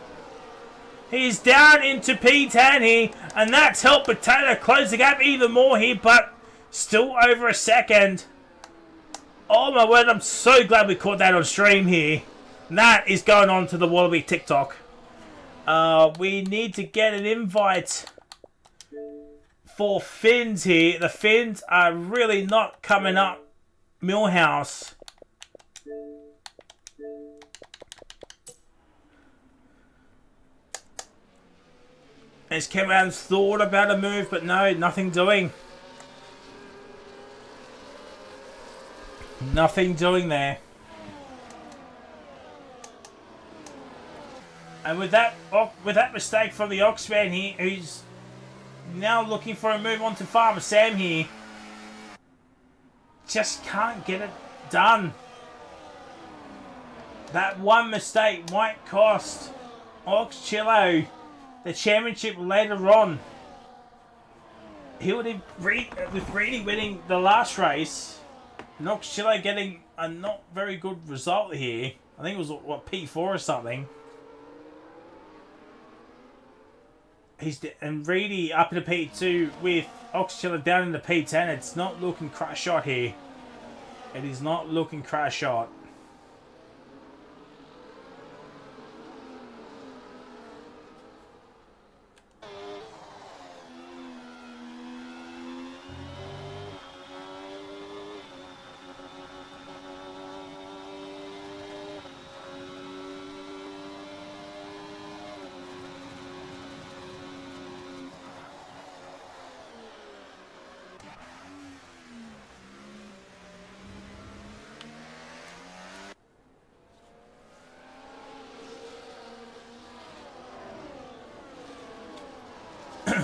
S1: He's down into P10 here, and that's helped Potato close the gap even more here, but still over a second. Oh my word, I'm so glad we caught that on stream here. And that is going on to the Wallaby TikTok. We need to get an invite for Finns here. The Finns are really not coming up Millhouse. As Kevin Adams thought about a move, but no, nothing doing. Nothing doing there. And with that mistake from the Oxman here, who's now looking for a move on to Farmer Sam here, just can't get it done. That one mistake might cost Oxchillo the championship later on. He would have, with Reedy winning the last race, and Oxchillo getting a not very good result here. I think it was, what, P4 or something. And Reedy up in the P2 with Oxchiller down in the P10. It's not looking crash shot here. It is not looking crash shot.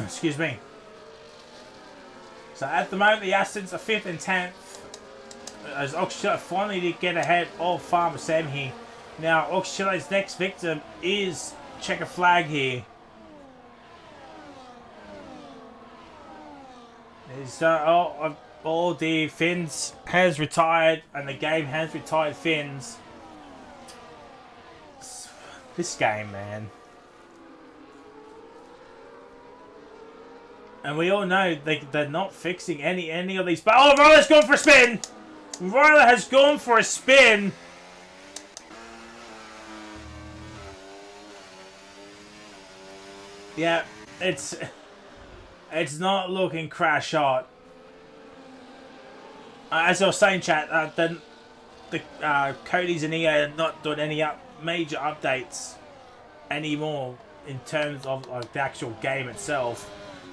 S1: Excuse me. So at the moment, the Astons are 5th and 10th. As Oxchiller finally did get ahead of Farmer Sam here. Now, Oxchiller's next victim is Checker Flag here. All the Finns has retired, and the game has retired Finns. This game, man. And we all know they're not fixing any of these. But oh, Ryler's gone for a spin. Ryler has gone for a spin. Yeah, it's not looking crash hot. As I was saying, chat, the Cody's and EA are not doing any major updates anymore in terms of like the actual game itself.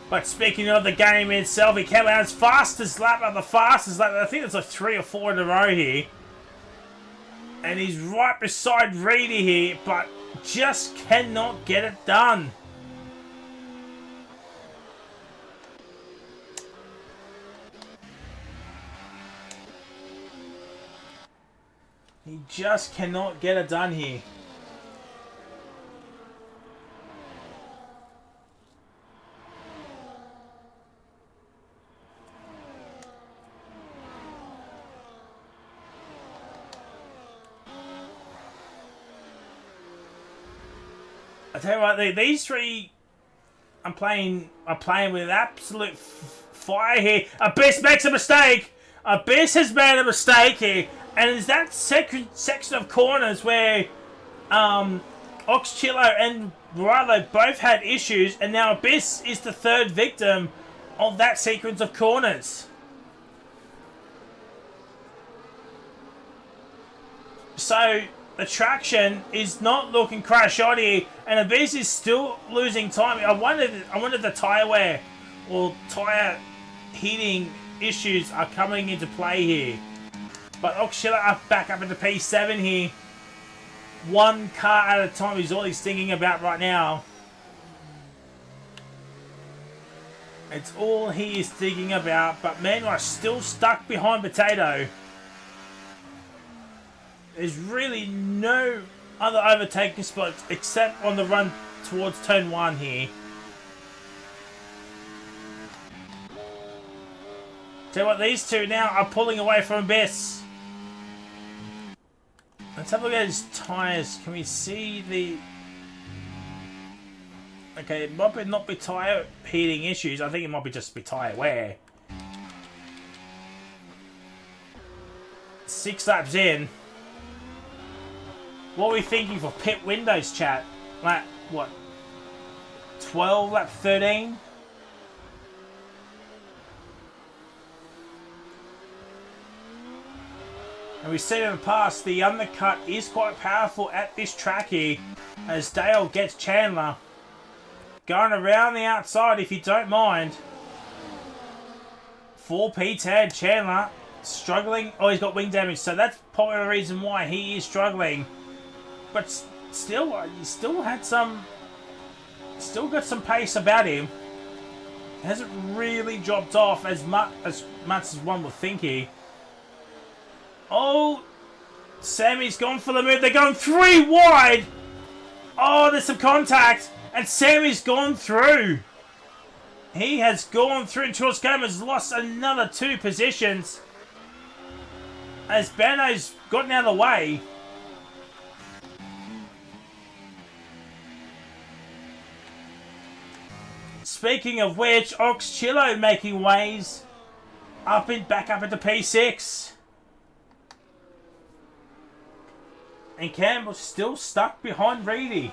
S1: But speaking of the game itself, he came out as fastest lap of the fastest lap. I think it's like 3 or 4 in a row here. And he's right beside Reedy here, but just cannot get it done. He just cannot get it done here. I tell you what, these three are playing with absolute fire here. Abyss makes a mistake. Abyss has made a mistake here, and it's that section of corners where Oxchillo and Rilo both had issues, and now Abyss is the third victim of that sequence of corners. So the traction is not looking crash on here, and Abyss is still losing time. I wonder if the tyre wear or tyre heating issues are coming into play here. But Oxchilla back up into P7 here. One car at a time is all he's thinking about right now. It's all he is thinking about, but Manuel's still stuck behind Potato. There's really no other overtaking spots except on the run towards turn 1 here. Tell you what, these two now are pulling away from Abyss. Let's have a look at his tyres. Can we see the... Okay, it might not be tyre heating issues. I think it might be just be tyre wear. 6 laps in. What are we thinking for pit windows, chat? Lap, what? 12, lap 13? And we've seen in the past, the undercut is quite powerful at this track here, as Dale gets Chandler. Going around the outside, if you don't mind. 4 P10, Chandler struggling. Oh, he's got wing damage, so that's probably the reason why he is struggling. But still, he still had some... Still got some pace about him. Hasn't really dropped off as much as one would think he. Oh, Sammy's gone for the move. They're going 3 wide. Oh, there's some contact. And Sammy's gone through. He has gone through, and Charles has lost another 2 positions. As Bano's gotten out of the way. Speaking of which, Oxchillo making waves back up into P6. And Campbell's still stuck behind Reedy.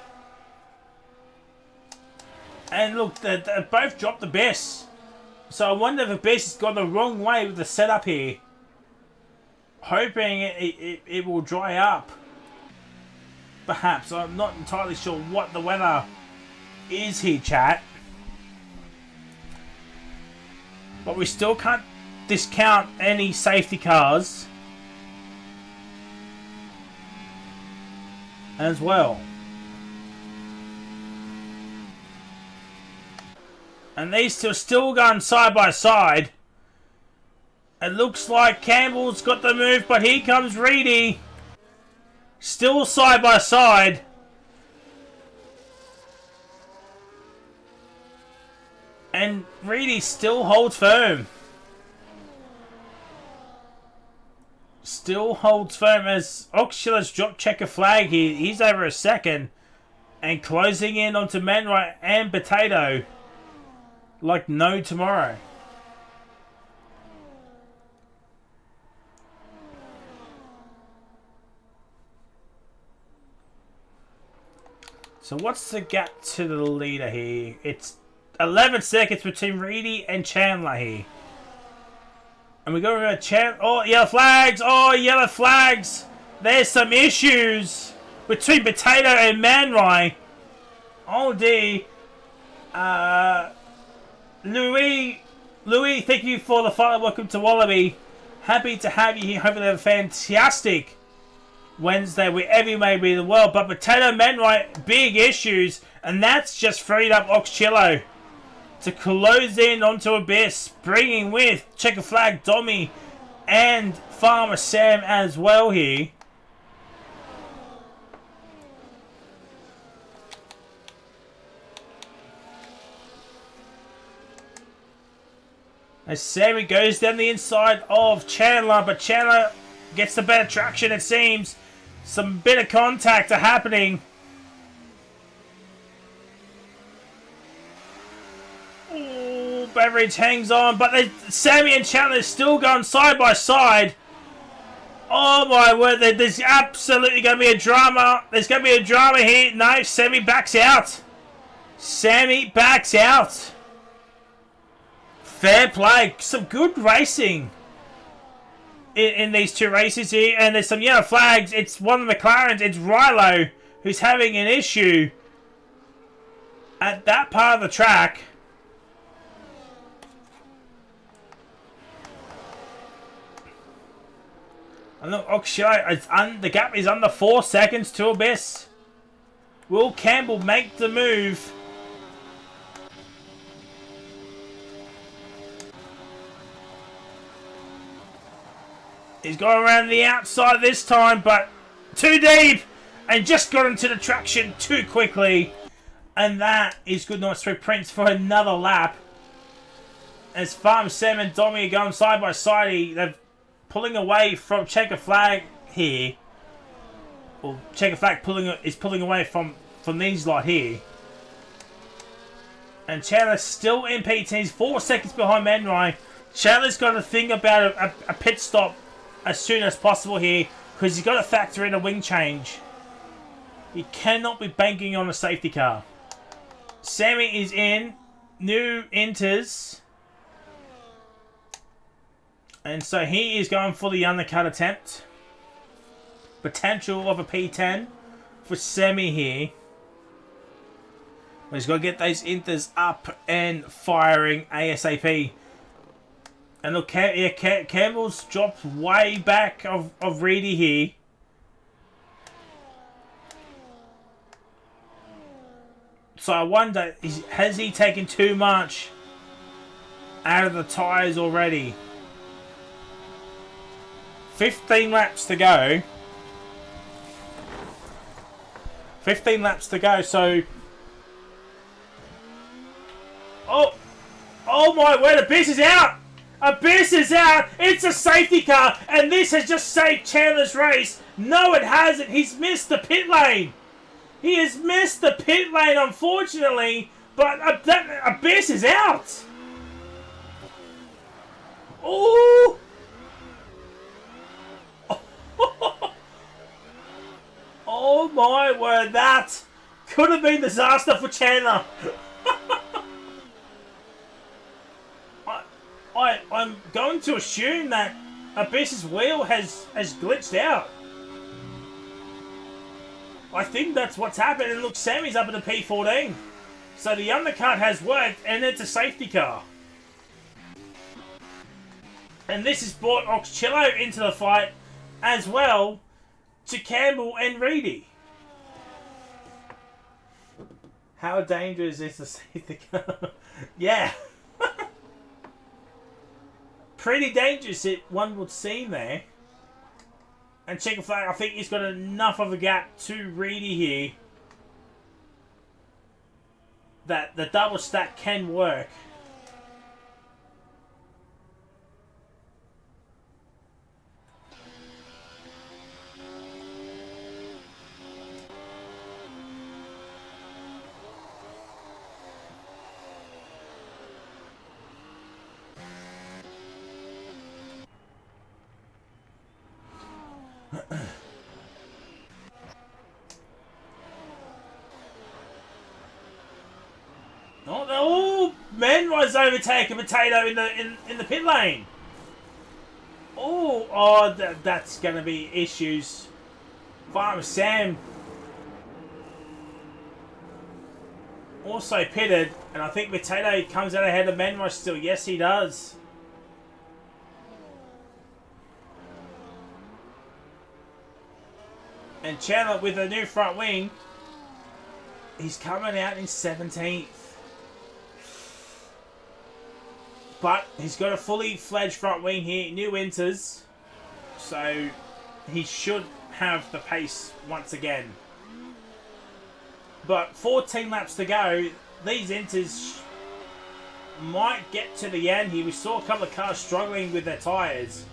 S1: And look, they both dropped the best. So I wonder if the best has gone the wrong way with the setup here. Hoping it will dry up. Perhaps. I'm not entirely sure what the weather is here, chat. But we still can't discount any safety cars as well. And these two are still going side by side. It looks like Campbell's got the move, but here comes Reedy. Still side by side. And Reedy still holds firm. Still holds firm as Oxchiller's dropped checker flag here. He's over a second. And closing in onto Manwright and Potato. Like no tomorrow. So what's the gap to the leader here? It's 11 seconds between Reedy and Chandler here. And we go to Chandler. Oh, yellow flags. Oh, yellow flags. There's some issues between Potato and Man Rai. Oh, dear. Louis, thank you for the follow. Welcome to Wallaby. Happy to have you here. Hoping to have a fantastic Wednesday wherever you may be in the world. But Potato Man Rai, big issues. And that's just freed up Oxchillo to close in onto Abyss, bringing with Checker Flag, Dommy, and Farmer Sam as well here. As Sammy goes down the inside of Chandler, but Chandler gets the better traction, it seems. Some bit of contact are happening. Ooh, Beveridge hangs on, but Sammy and Chandler still going side by side. Oh my word, there's absolutely going to be a drama. There's going to be a drama here. No, Sammy backs out. Sammy backs out. Fair play. Some good racing in these two races here. And there's some yellow flags. It's one of the McLarens. It's Rilo who's having an issue at that part of the track. And look, Oxshire, the gap is under 4 seconds to Abyss. Will Campbell make the move? He's gone around the outside this time, but too deep. And just got into the traction too quickly. And that is good night through Prince for another lap. As Farm Sam and Dommy are going side by side, they're pulling away from Checker Flag here. Well, Checker Flag is pulling away from these lot here. And Chandler's still in P10. He's 4 seconds behind Man Rai. Chandler's got to think about a pit stop as soon as possible here, because he's got to factor in a wing change. He cannot be banking on a safety car. Sammy is in. New enters. And so he is going for the undercut attempt. Potential of a P10 for Sammy here. But he's got to get those inters up and firing ASAP. And look, Campbell's dropped way back of Reedy here. So I wonder, has he taken too much out of the tyres already? 15 laps to go. 15 laps to go, so... Oh my word, Abyss is out! Abyss is out! It's a safety car! And this has just saved Chandler's race! No, it hasn't! He's missed the pit lane! He has missed the pit lane, unfortunately! But Abyss is out! Ooh! Oh my word, that could have been disaster for Chandler! I'm going to assume that Abyss's wheel has glitched out. I think that's what's happened. And look, Sammy's up at the P14. So the undercut has worked, and it's a safety car. And this has brought Oxchillo into the fight as well to Campbell and Reedy. How dangerous is the safety car? Yeah. Pretty dangerous, one would seem there. And Checker Flag, I think he's got enough of a gap to Reedy here that the double stack can work. Oh, Manroy's overtaken Potato in the pit lane. That's going to be issues. Farmer Sam also pitted, and I think Potato comes out ahead of Manroy still. Yes, he does. And Chandler with a new front wing, he's coming out in 17th. But he's got a fully fledged front wing here, new winters, so he should have the pace once again. But 14 laps to go, these inters might get to the end here. We saw a couple of cars struggling with their tyres.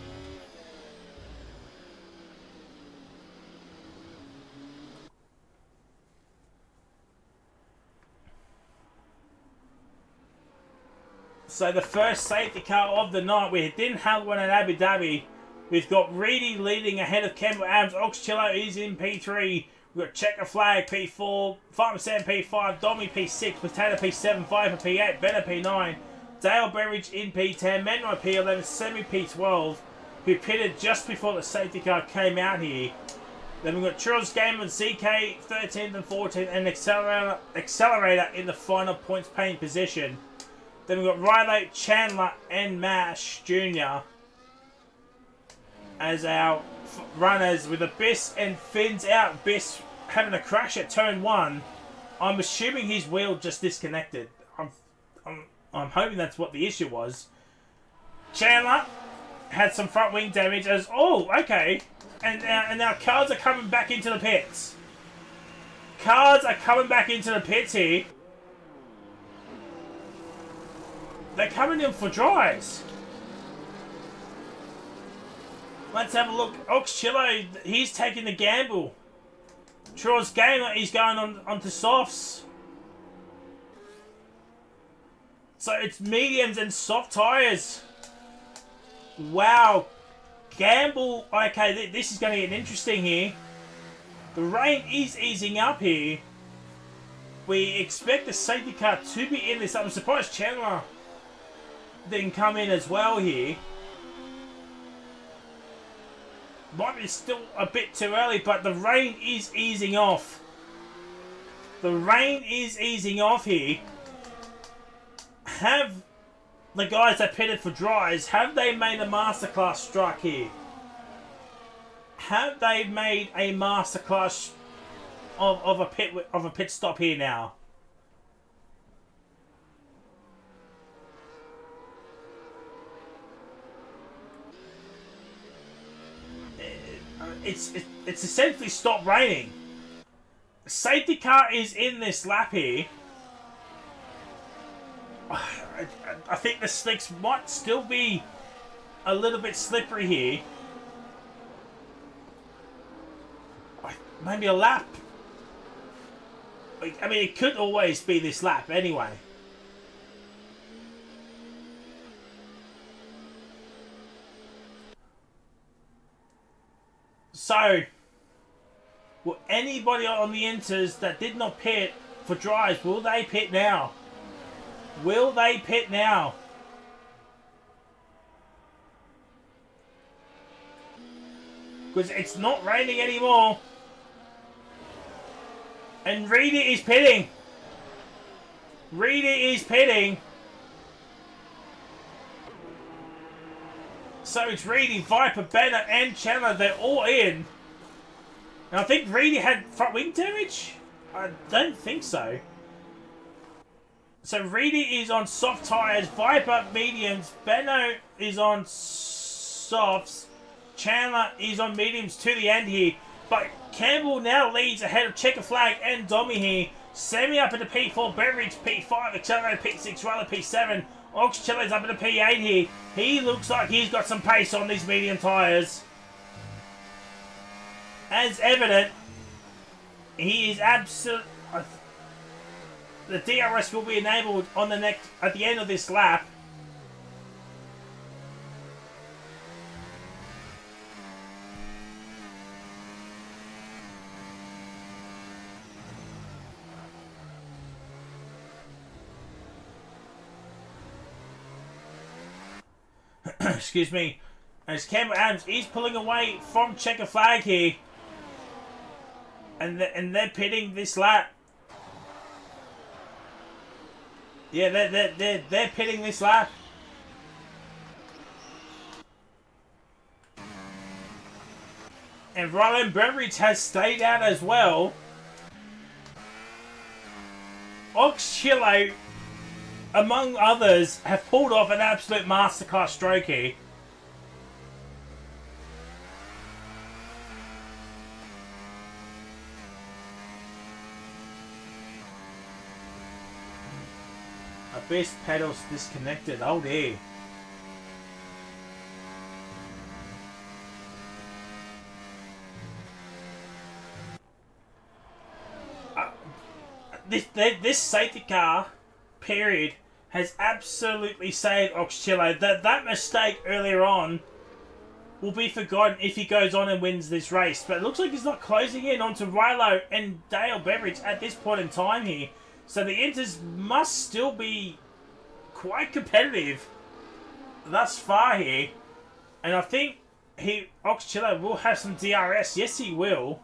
S1: So the first safety car of the night, we didn't have one at Abu Dhabi. We've got Reedy leading ahead of Campbell Adams. Oxchillo is in P3. We've got Checker Flag P4, Farmer Sam P5, Dommy P6, Potato P7, Viper P8, Benner P9, Dale Beveridge in P10, Menroy P11, Semi P12, who pitted just before the safety car came out here. Then we've got Churros Game and CK 13th and 14th, and Accelerator in the final points paying position. Then we've got Riley, Chandler, and Mash Jr. as our runners, with Abyss and Fins out. Abyss having a crash at turn 1. I'm assuming his wheel just disconnected. I'm hoping that's what the issue was. Chandler had some front wing damage as... Oh, okay. And now cars are coming back into the pits. Cars are coming back into the pits here. They're coming in for dries. Let's have a look. Oxchillo, he's taking the gamble. Troy's Gamer, he's going onto softs. So it's mediums and soft tyres. Wow. Gamble. Okay, this is going to get interesting here. The rain is easing up here. We expect the safety car to be in this. I'm surprised Chandler didn't come in as well here. Might be still a bit too early, but the rain is easing off. The rain is easing off here. Have the guys that pitted for dries, have they made a masterclass strike here? Have they made a masterclass of a pit stop here now? It's essentially stopped raining. Safety car is in this lap here. I think the slicks might still be a little bit slippery here. Maybe a lap. I mean, it could always be this lap anyway. So, will anybody on the inters that did not pit for dries, will they pit now? Will they pit now? Because it's not raining anymore. And Reedy is pitting. Reedy is pitting. So it's Reedy, Viper, Banner, and Chandler. They're all in. And I think Reedy had front wing damage? I don't think so. So Reedy is on soft tyres, Viper mediums, Benno is on softs, Chandler is on mediums to the end here. But Campbell now leads ahead of Checker Flag and Dommy here. Semi up into P4, Beveridge P5, Accelerator P6, Ryler P7. Oxchillo's up into P8 here. He looks like he's got some pace on these medium tyres. As evident, he is absolute. The DRS will be enabled on the next at the end of this lap. excuse me, as Campbell Adams is pulling away from checker flag here. And they're pitting this lap. Yeah, they're pitting this lap. And Ryland Beveridge has stayed out as well. Ox Chile, among others, have pulled off an absolute masterclass stroke here. Best pedals disconnected. Oh dear. This safety car period has absolutely saved Oxchillo. That mistake earlier on will be forgotten if he goes on and wins this race. But it looks like he's not closing in onto Rilo and Dale Beveridge at this point in time here. So the Inters must still be quite competitive thus far here. And I think Oxchillo will have some DRS. Yes, he will.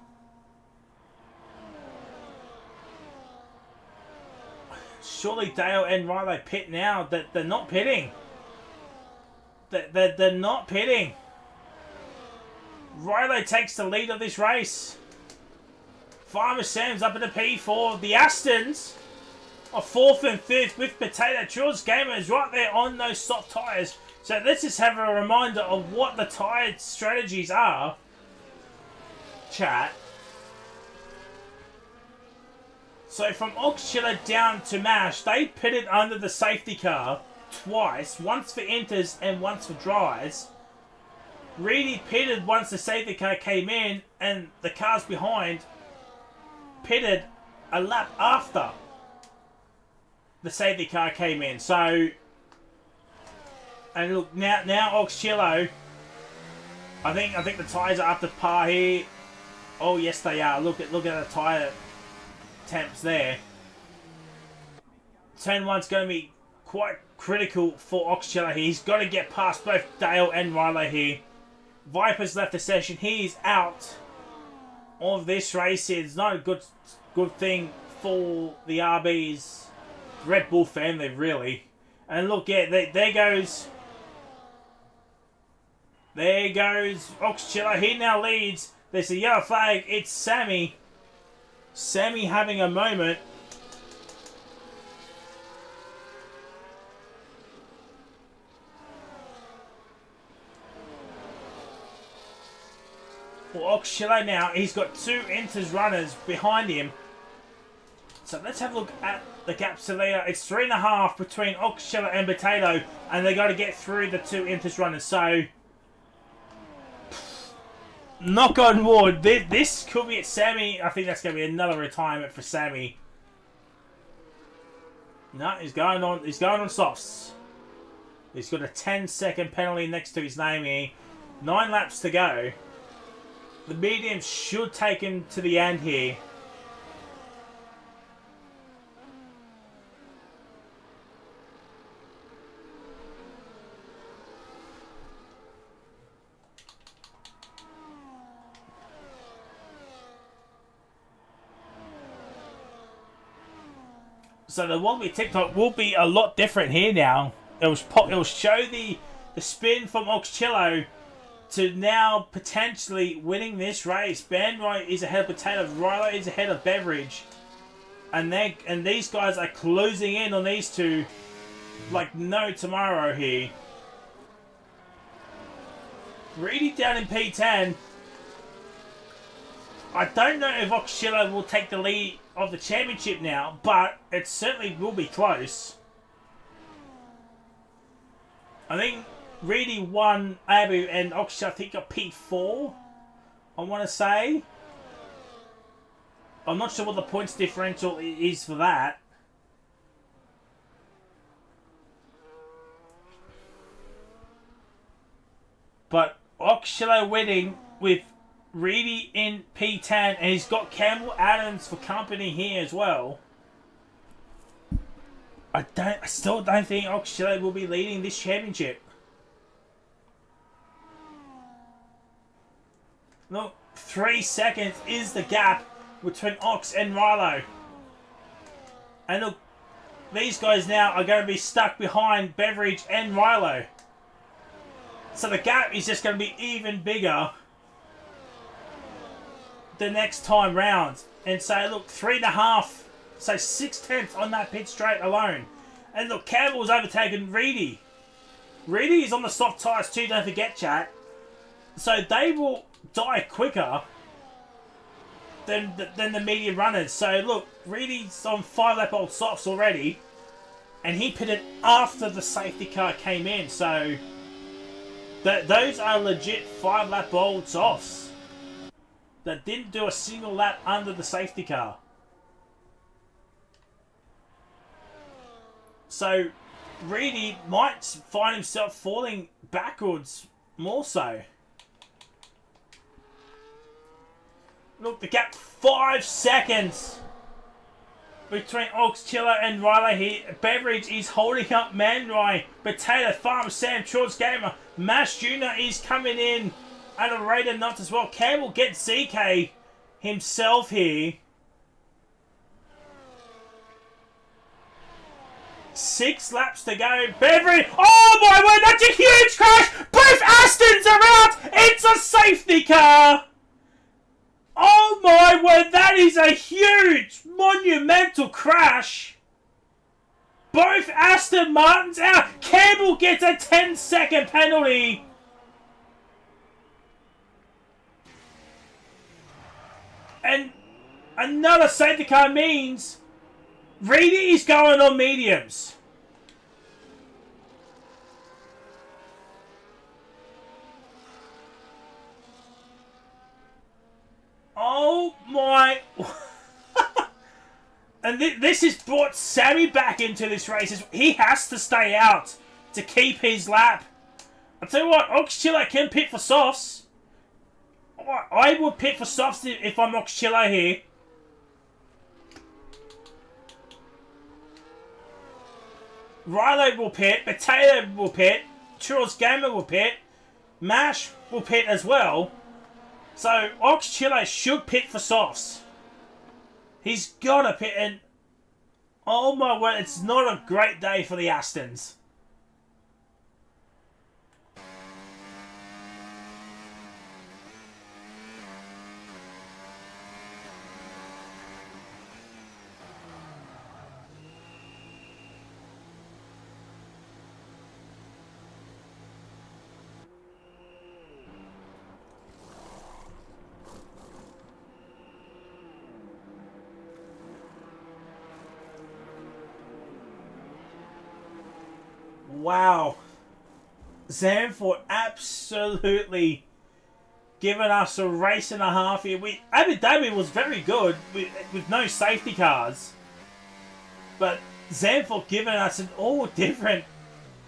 S1: Surely Dale and Rilo pit now. That they're not pitting. They're not pitting. Rilo takes the lead of this race. Farmer Sam's up in the P4. The Astons are 4th and 5th with Potato. George Gamer is right there on those soft tyres. So let's just have a reminder of what the tyre strategies are. Chat. So from Oxchiller down to Mash, they pitted under the safety car twice. Once for Inters and once for Dries. Reedy pitted once the safety car came in, and the cars behind pitted a lap after the safety car came in. So, and look now Oxchillo, I think the tyres are up to par here. Oh yes they are. Look at the tyre temps there. Turn 1's going to be quite critical for Oxchillo here. He's got to get past both Dale and Rilo here. Viper's left the session. He's out of this race. It's not a good thing for the RB's Red Bull family, really. And look, yeah, there goes Oxchillo. He now leads. There's a yellow flag. It's Sammy. Sammy having a moment. For Oxchillo now, he's got 2 Inters runners behind him. So let's have a look at the gap to Leo. It's 3.5 between Oxchillo and Potato, and they got to get through the 2 Inters runners. So, knock on wood, this could be it. Sammy, I think that's going to be another retirement for Sammy. No, he's going on softs. He's got a 10-second penalty next to his name here. 9 laps to go. The mediums should take him to the end here. So the Wallaby TikTok will be a lot different here now. It will show the spin from Oxchillo to now potentially winning this race. Bandroy is ahead of Potato. Rilo is ahead of Beveridge. And these guys are closing in on these two like no tomorrow here. Reedy down in P10. I don't know if Oxchillo will take the lead of the championship now, but it certainly will be close. I think Reedy won Abu and Oxchillo, I think, got P4, I want to say. I'm not sure what the points differential is for that. But Oxchillo winning with Reedy in P10, and he's got Campbell Adams for company here as well. I still don't think Oxchillo will be leading this championship. Look, 3 seconds is the gap between Ox and Rilo. And look, these guys now are going to be stuck behind Beveridge and Rilo. So the gap is just going to be even bigger the next time round. And so look, 3.5, so 6/10 on that pit straight alone. And look, Campbell's overtaken Reedy. Reedy is on the soft tyres too, don't forget, chat. So they will die quicker than the medium runners. So look, Reedy's on 5-lap-old softs already, and he pitted after the safety car came in. So those are legit 5-lap-old softs that didn't do a single lap under the safety car. So Reedy might find himself falling backwards more so. Look, the gap 5 seconds between Oxchiller and Riley here. Beveridge is holding up Manroy. Potato Farm, Sam Shorts Gamer. Mash Jr. is coming in at a rate of knots as well. Campbell gets ZK himself here. 6 laps to go. Beveridge. Oh my word, that's a huge crash. Both Astons are out. It's a safety car. Oh my word, that is a huge, monumental crash. Both Aston Martins out. Campbell gets a 10-second penalty. And another safety car means Reedy is going on mediums. Oh my... And this has brought Sammy back into this race. He has to stay out to keep his lap. I'll tell you what, Oxchiller can pit for softs. I would pit for softs if I'm Oxchiller here. Rilo will pit, Potato will pit, Churros Gamer will pit, Mash will pit as well. So Oxchiller should pit for softs. He's got to pit, and oh my word, it's not a great day for the Astons. Wow. Zandvoort absolutely giving us a race and a half here. Abu Dhabi was very good with no safety cars. But Zandvoort giving us an all different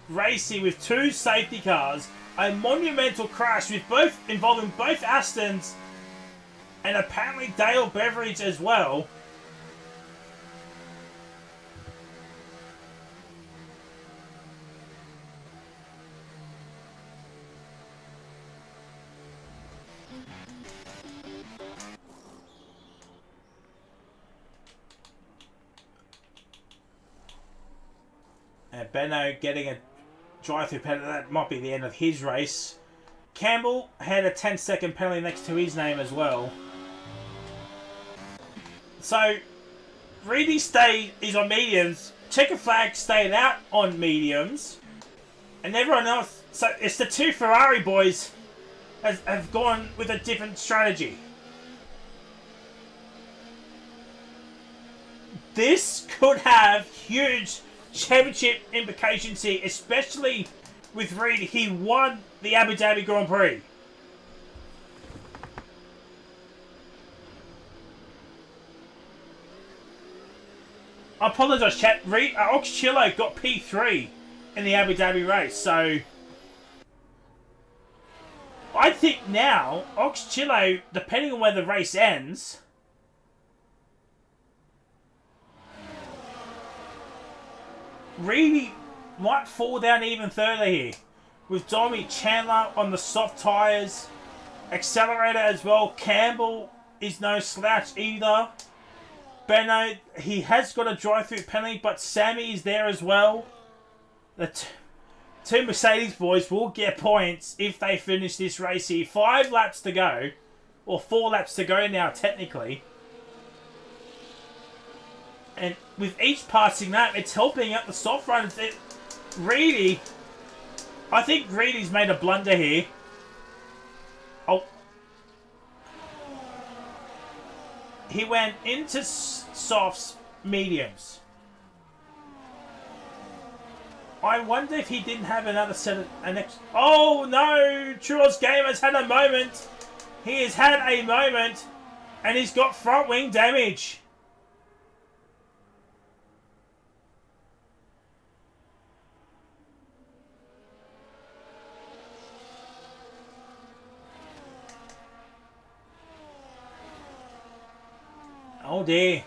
S1: race here with 2 safety cars. A monumental crash with involving both Astons and apparently Dale Beveridge as well. And Benno getting a drive-through penalty. That might be the end of his race. Campbell had a 10-second penalty next to his name as well. So, Reedy is on mediums. Checker Flag stayed out on mediums. And everyone else... So, it's the 2 Ferrari boys have gone with a different strategy. This could have huge championship implications here, especially with Reed. He won the Abu Dhabi Grand Prix. I apologise, chat. Oxchillo got P3 in the Abu Dhabi race, so I think now Oxchillo, depending on where the race ends, Reedy might fall down even further here. With Domi Chandler on the soft tyres. Accelerator as well. Campbell is no slouch either. Benno, he has got a drive-through penalty, but Sammy is there as well. The two Mercedes boys will get points if they finish this race here. 5 laps to go. Or 4 laps to go now, technically. And with each passing lap, it's helping out the soft runners. Reedy, I think Reedy's made a blunder here. Oh. He went into softs, mediums. I wonder if he didn't have another set of... Oh no! Churros Game has had a moment. He has had a moment. And he's got front wing damage. Oh dear.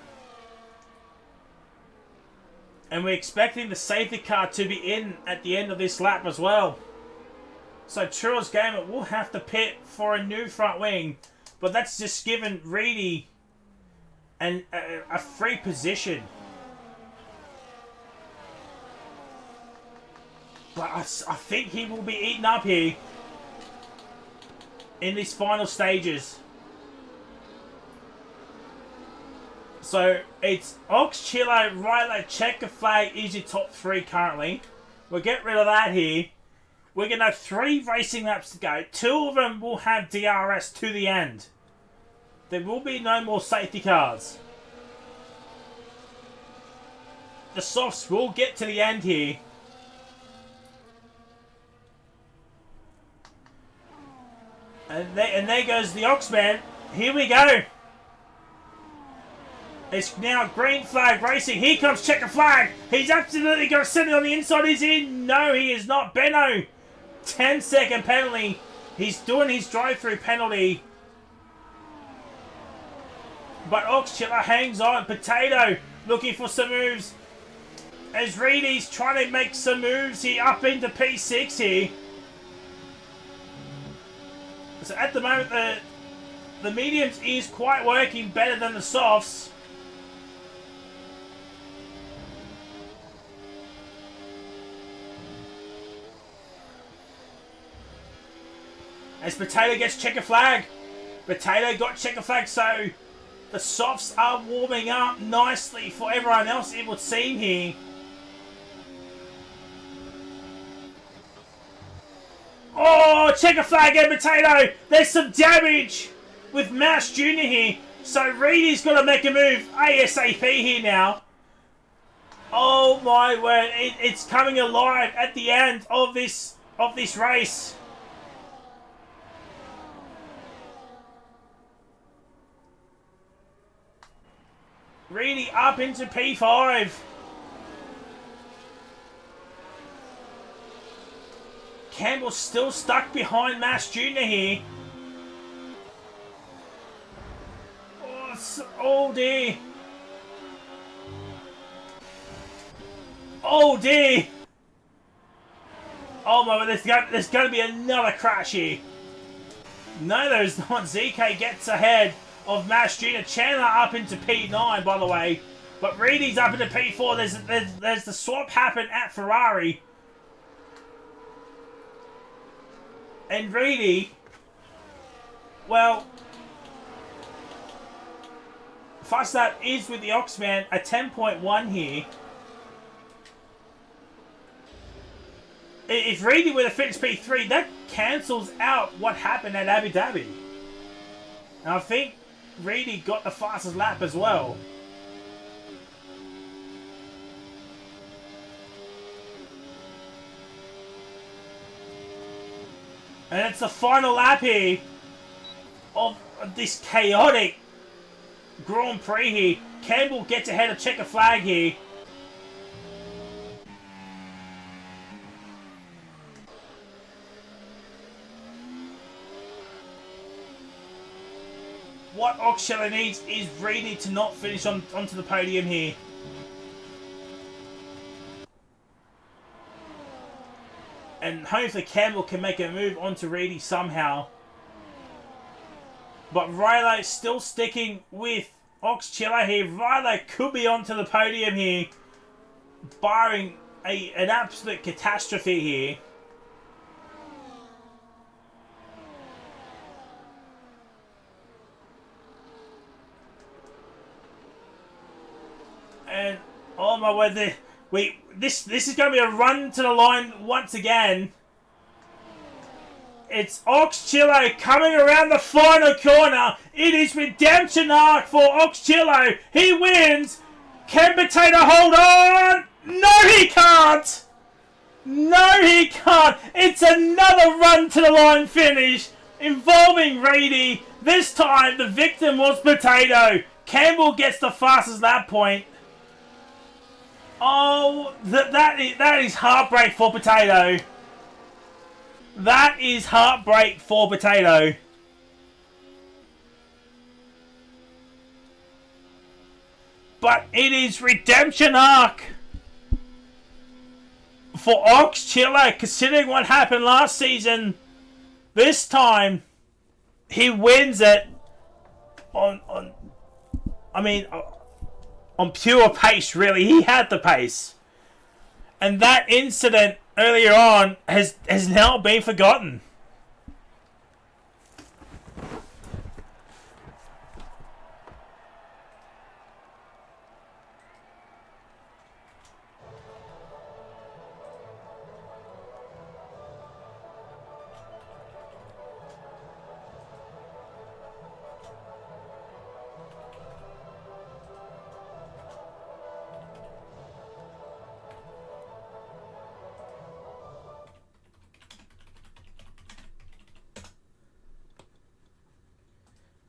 S1: And we're expecting the safety car to be in at the end of this lap as well. So Churros Gamer will have to pit for a new front wing. But that's just given Reedy a free position. But I think he will be eaten up here in these final stages. So it's Ox, Chilo, Rylo, Checker Flag is your top 3 currently. We'll get rid of that here. We're going to have 3 racing laps to go. 2 of them will have DRS to the end. There will be no more safety cars. The softs will get to the end here. And there goes the Oxman. Here we go. It's now green flag racing. Here comes Checker Flag. He's absolutely going to send it on the inside. Is he? No, he is not. Benno, 10-second penalty. He's doing his drive-through penalty. But Oxchiller hangs on. Potato looking for some moves. As Reedy's trying to make some moves here up into P6 here. So at the moment, the mediums is quite working better than the softs. As Potato gets Checker Flag. Potato got Checker Flag, so the softs are warming up nicely for everyone else, it would seem here. Oh, Checker Flag and Potato. There's some damage with Mouse Jr. here. So Reedy's got to make a move ASAP here now. Oh my word. It's coming alive at the end of this race. Reedy up into P5. Campbell's still stuck behind Mass Jr. here. Oh dear. Oh dear. Oh my god, there's going to be another crash here. No, there's not. ZK gets ahead of Mass Jr. Chandler up into P9, by the way. But Reedy's up into P4. There's the swap happen at Ferrari. And Reedy, well, first up is with the Oxman, a 10.1 here. If Reedy were to finish P3, that cancels out what happened at Abu Dhabi. And I think Reedy got the fastest lap as well. And it's the final lap here of this chaotic Grand Prix here. Campbell gets ahead of Checker Flag here. What Oxshella needs is Reedy to not finish onto the podium here. And hopefully Campbell can make a move onto Reedy somehow. But Rilo still sticking with Oxchilla here. Rilo could be onto the podium here, barring an absolute catastrophe here. And oh my word, this is going to be a run to the line once again. It's Oxchillo coming around the final corner. It is redemption arc for Oxchillo. He wins. Can Potato hold on? No, he can't. No, he can't. It's another run to the line finish involving Reedy. This time the victim was Potato. Campbell gets the fastest lap point. Oh, that is heartbreak for Potato. That is heartbreak for Potato. But it is redemption arc for Oxchilla, considering what happened last season. This time, he wins it on pure pace, really. He had the pace. And that incident earlier on has now been forgotten.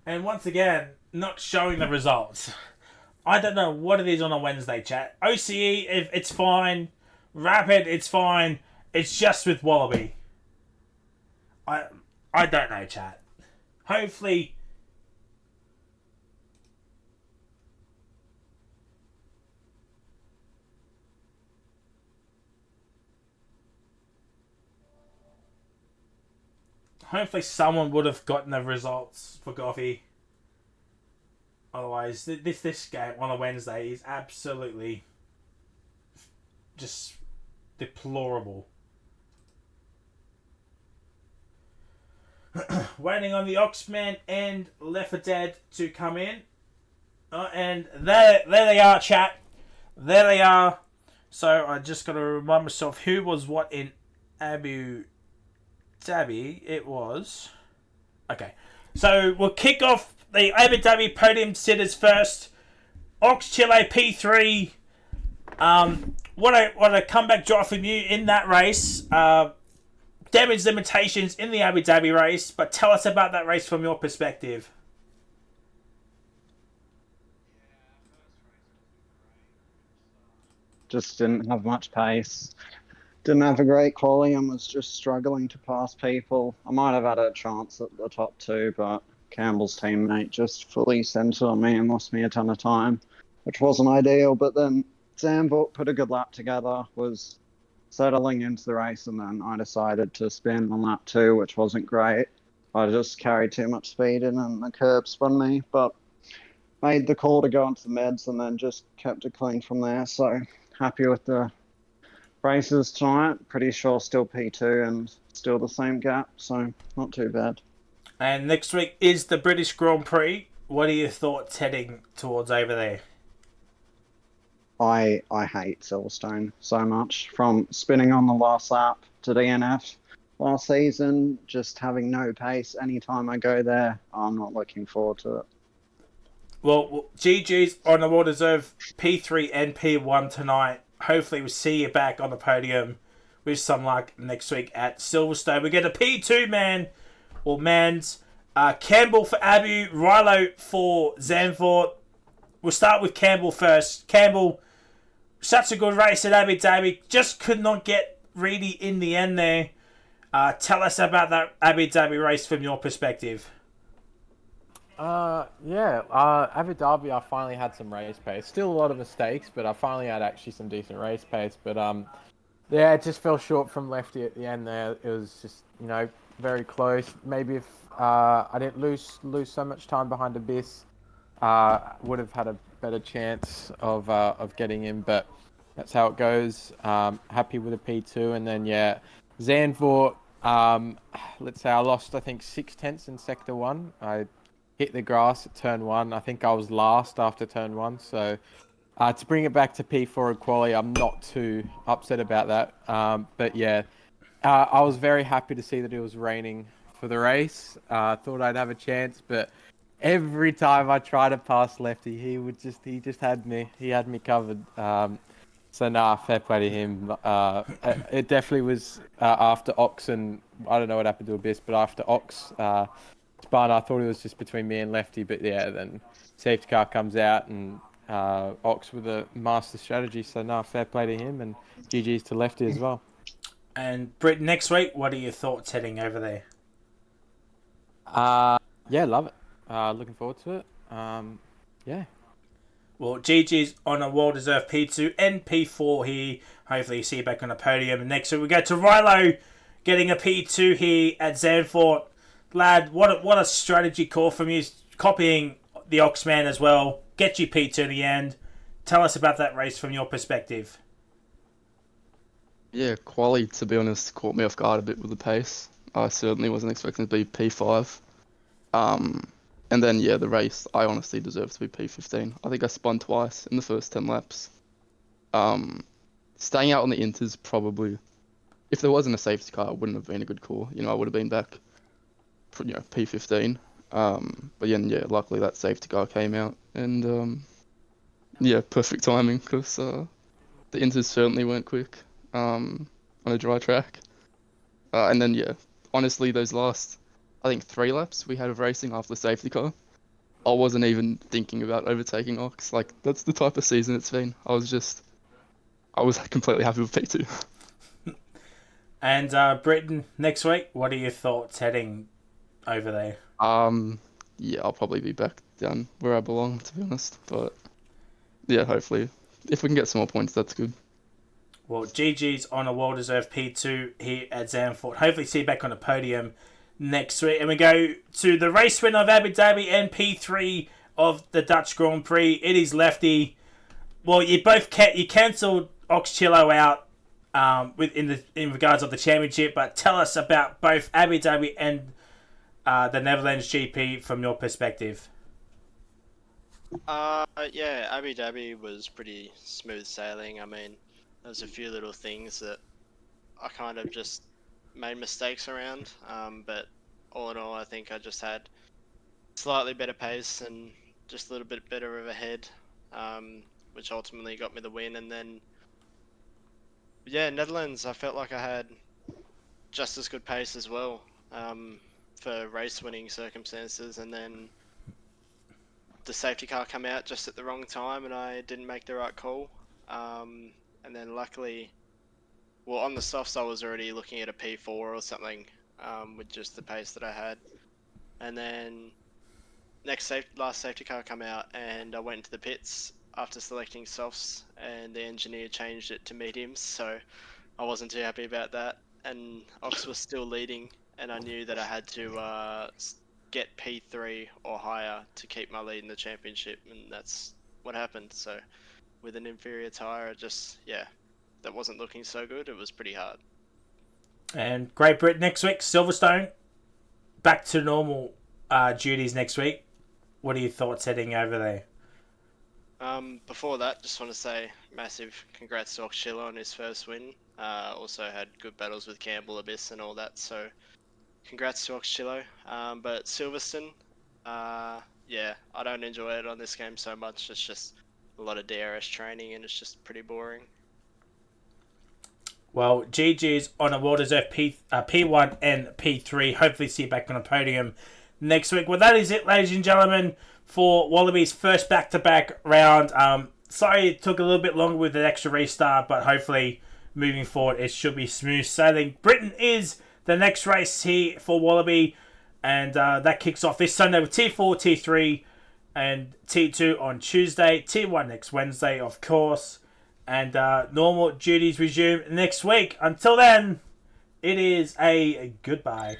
S1: And once again, not showing the results. I don't know what it is on a Wednesday, chat. OCE, if it's fine. Rapid, it's fine. It's just with Wallaby. I don't know, chat. Hopefully someone would have gotten the results for Goffy. Otherwise, this game on a Wednesday is absolutely just deplorable. Waiting on the Oxman and Left 4 Dead to come in. And there they are, chat. There they are. So I just got to remind myself who was what in Abu Dhabi. It was... Okay. So we'll kick off the Abu Dhabi podium sitters first. Oxchilla P3. What a comeback drive from you in that race. Damage limitations in the Abu Dhabi race, but tell us about that race from your perspective.
S2: Just didn't have much pace. Didn't have a great quality and was just struggling to pass people. I might have had a chance at the top two, but Campbell's teammate just fully centred on me and lost me a ton of time, which wasn't ideal. But then Zandvoort put a good lap together, was settling into the race, and then I decided to spin on lap 2, which wasn't great. I just carried too much speed in and the curb spun me, but made the call to go onto the meds and then just kept it clean from there. So happy with the races tonight. Pretty sure still P2 and still the same gap, so not too bad.
S1: And next week is the British Grand Prix. What are your thoughts heading towards over there?
S2: I hate Silverstone so much. From spinning on the last lap to DNF last season, just having no pace anytime I go there, I'm not looking forward to it.
S1: Well, GG's on a well-deserved P3 and P1 tonight. Hopefully we'll see you back on the podium with some luck next week at Silverstone. We get a P2 man, or mans. Campbell for Abu, Rilo for Zandvoort. We'll start with Campbell first. Campbell, such a good race at Abu Dhabi. Just could not get Reedy in the end there. Tell us about that Abu Dhabi race from your perspective.
S3: Abu Dhabi, I finally had some race pace. Still a lot of mistakes, but I finally had actually some decent race pace. But it just fell short from Lefty at the end there. It was just, very close. Maybe if I didn't lose so much time behind Abyss, would have had a better chance of getting in. But that's how it goes. Happy with a P2, and then yeah, Zandvoort. Let's say I lost, I think 6/10 in sector 1. I hit the grass at turn 1. I think I was last after turn 1. So to bring it back to P4 and quali, I'm not too upset about that. But yeah, I was very happy to see that it was raining for the race. Thought I'd have a chance, but every time I tried to pass Lefty, he just had me. He had me covered. So nah, fair play to him. It definitely was after Ox, and I don't know what happened to Abyss, but after Ox spun, I thought it was just between me and Lefty. But yeah, then safety car comes out and Ox with a master strategy. So nah, fair play to him, and GG's to Lefty as well.
S1: And Britt, next week, what are your thoughts heading over there?
S3: Yeah, love it. Looking forward to it. Yeah.
S1: Well, GG's on a well-deserved P2 and P4 here. Hopefully you see you back on the podium. Next week we go to Rilo getting a P2 here at Zandvoort. Lad, what a strategy call from you. Copying the Oxman as well. Get you P2 in the end. Tell us about that race from your perspective.
S4: Yeah, quali, to be honest, caught me off guard a bit with the pace. I certainly wasn't expecting to be P5. And then, yeah, the race, I honestly deserved to be P15. I think I spun twice in the first 10 laps. Staying out on the inters probably, if there wasn't a safety car, it wouldn't have been a good call. I would have been back, P15. But yeah, luckily that safety car came out. And, yeah, perfect timing because the inters certainly weren't quick on a dry track. And then, yeah, honestly, those last, I think 3 laps we had of racing after the safety car, I wasn't even thinking about overtaking Ox. Like, that's the type of season it's been. I was completely happy with P2.
S1: And Britain, next week, what are your thoughts heading over there?
S4: Yeah, I'll probably be back down where I belong, to be honest. But yeah, hopefully, if we can get some more points, that's good.
S1: Well, GG's on a well-deserved P2 here at Zandvoort. Hopefully see you back on the podium next week. And we go to the race winner of Abu Dhabi and P3 of the Dutch Grand Prix. It is Lefty. Well, you cancelled Oxchillo out in regards of the championship, but tell us about both Abu Dhabi and the Netherlands GP from your perspective.
S5: Yeah, Abu Dhabi was pretty smooth sailing. I mean, there's a few little things that I kind of just made mistakes around, but all in all, I think I just had slightly better pace and just a little bit better of a head, which ultimately got me the win. And then, yeah, Netherlands, I felt like I had just as good pace as well for race-winning circumstances, and then the safety car came out just at the wrong time and I didn't make the right call. And then luckily, well, on the softs I was already looking at a P4 or something with just the pace that I had. And then last safety car come out and I went into the pits after selecting softs and the engineer changed it to mediums, so I wasn't too happy about that. And Ox was still leading and I knew that I had to get P3 or higher to keep my lead in the championship, and that's what happened. So with an inferior tyre, that wasn't looking so good. It was pretty hard.
S1: And Great Britain next week, Silverstone, back to normal duties next week. What are your thoughts heading over there?
S5: Before that, just want to say massive congrats to Oxchilla on his first win. Also had good battles with Campbell, Abyss and all that, so congrats to Oxchillo. But Silverstone, yeah, I don't enjoy it on this game so much. It's just a lot of DRS training and it's just pretty boring.
S1: Well, GG's on a well-deserved P1 and P3. Hopefully see you back on the podium next week. Well, that is it, ladies and gentlemen, for Wallabies' first back-to-back round. Sorry it took a little bit longer with an extra restart, but hopefully moving forward it should be smooth sailing. Britain is the next race here for Wallaby, and that kicks off this Sunday with T4, T3, and T2 on Tuesday. T1 next Wednesday, of course. And normal duties resume next week. Until then, It is a goodbye.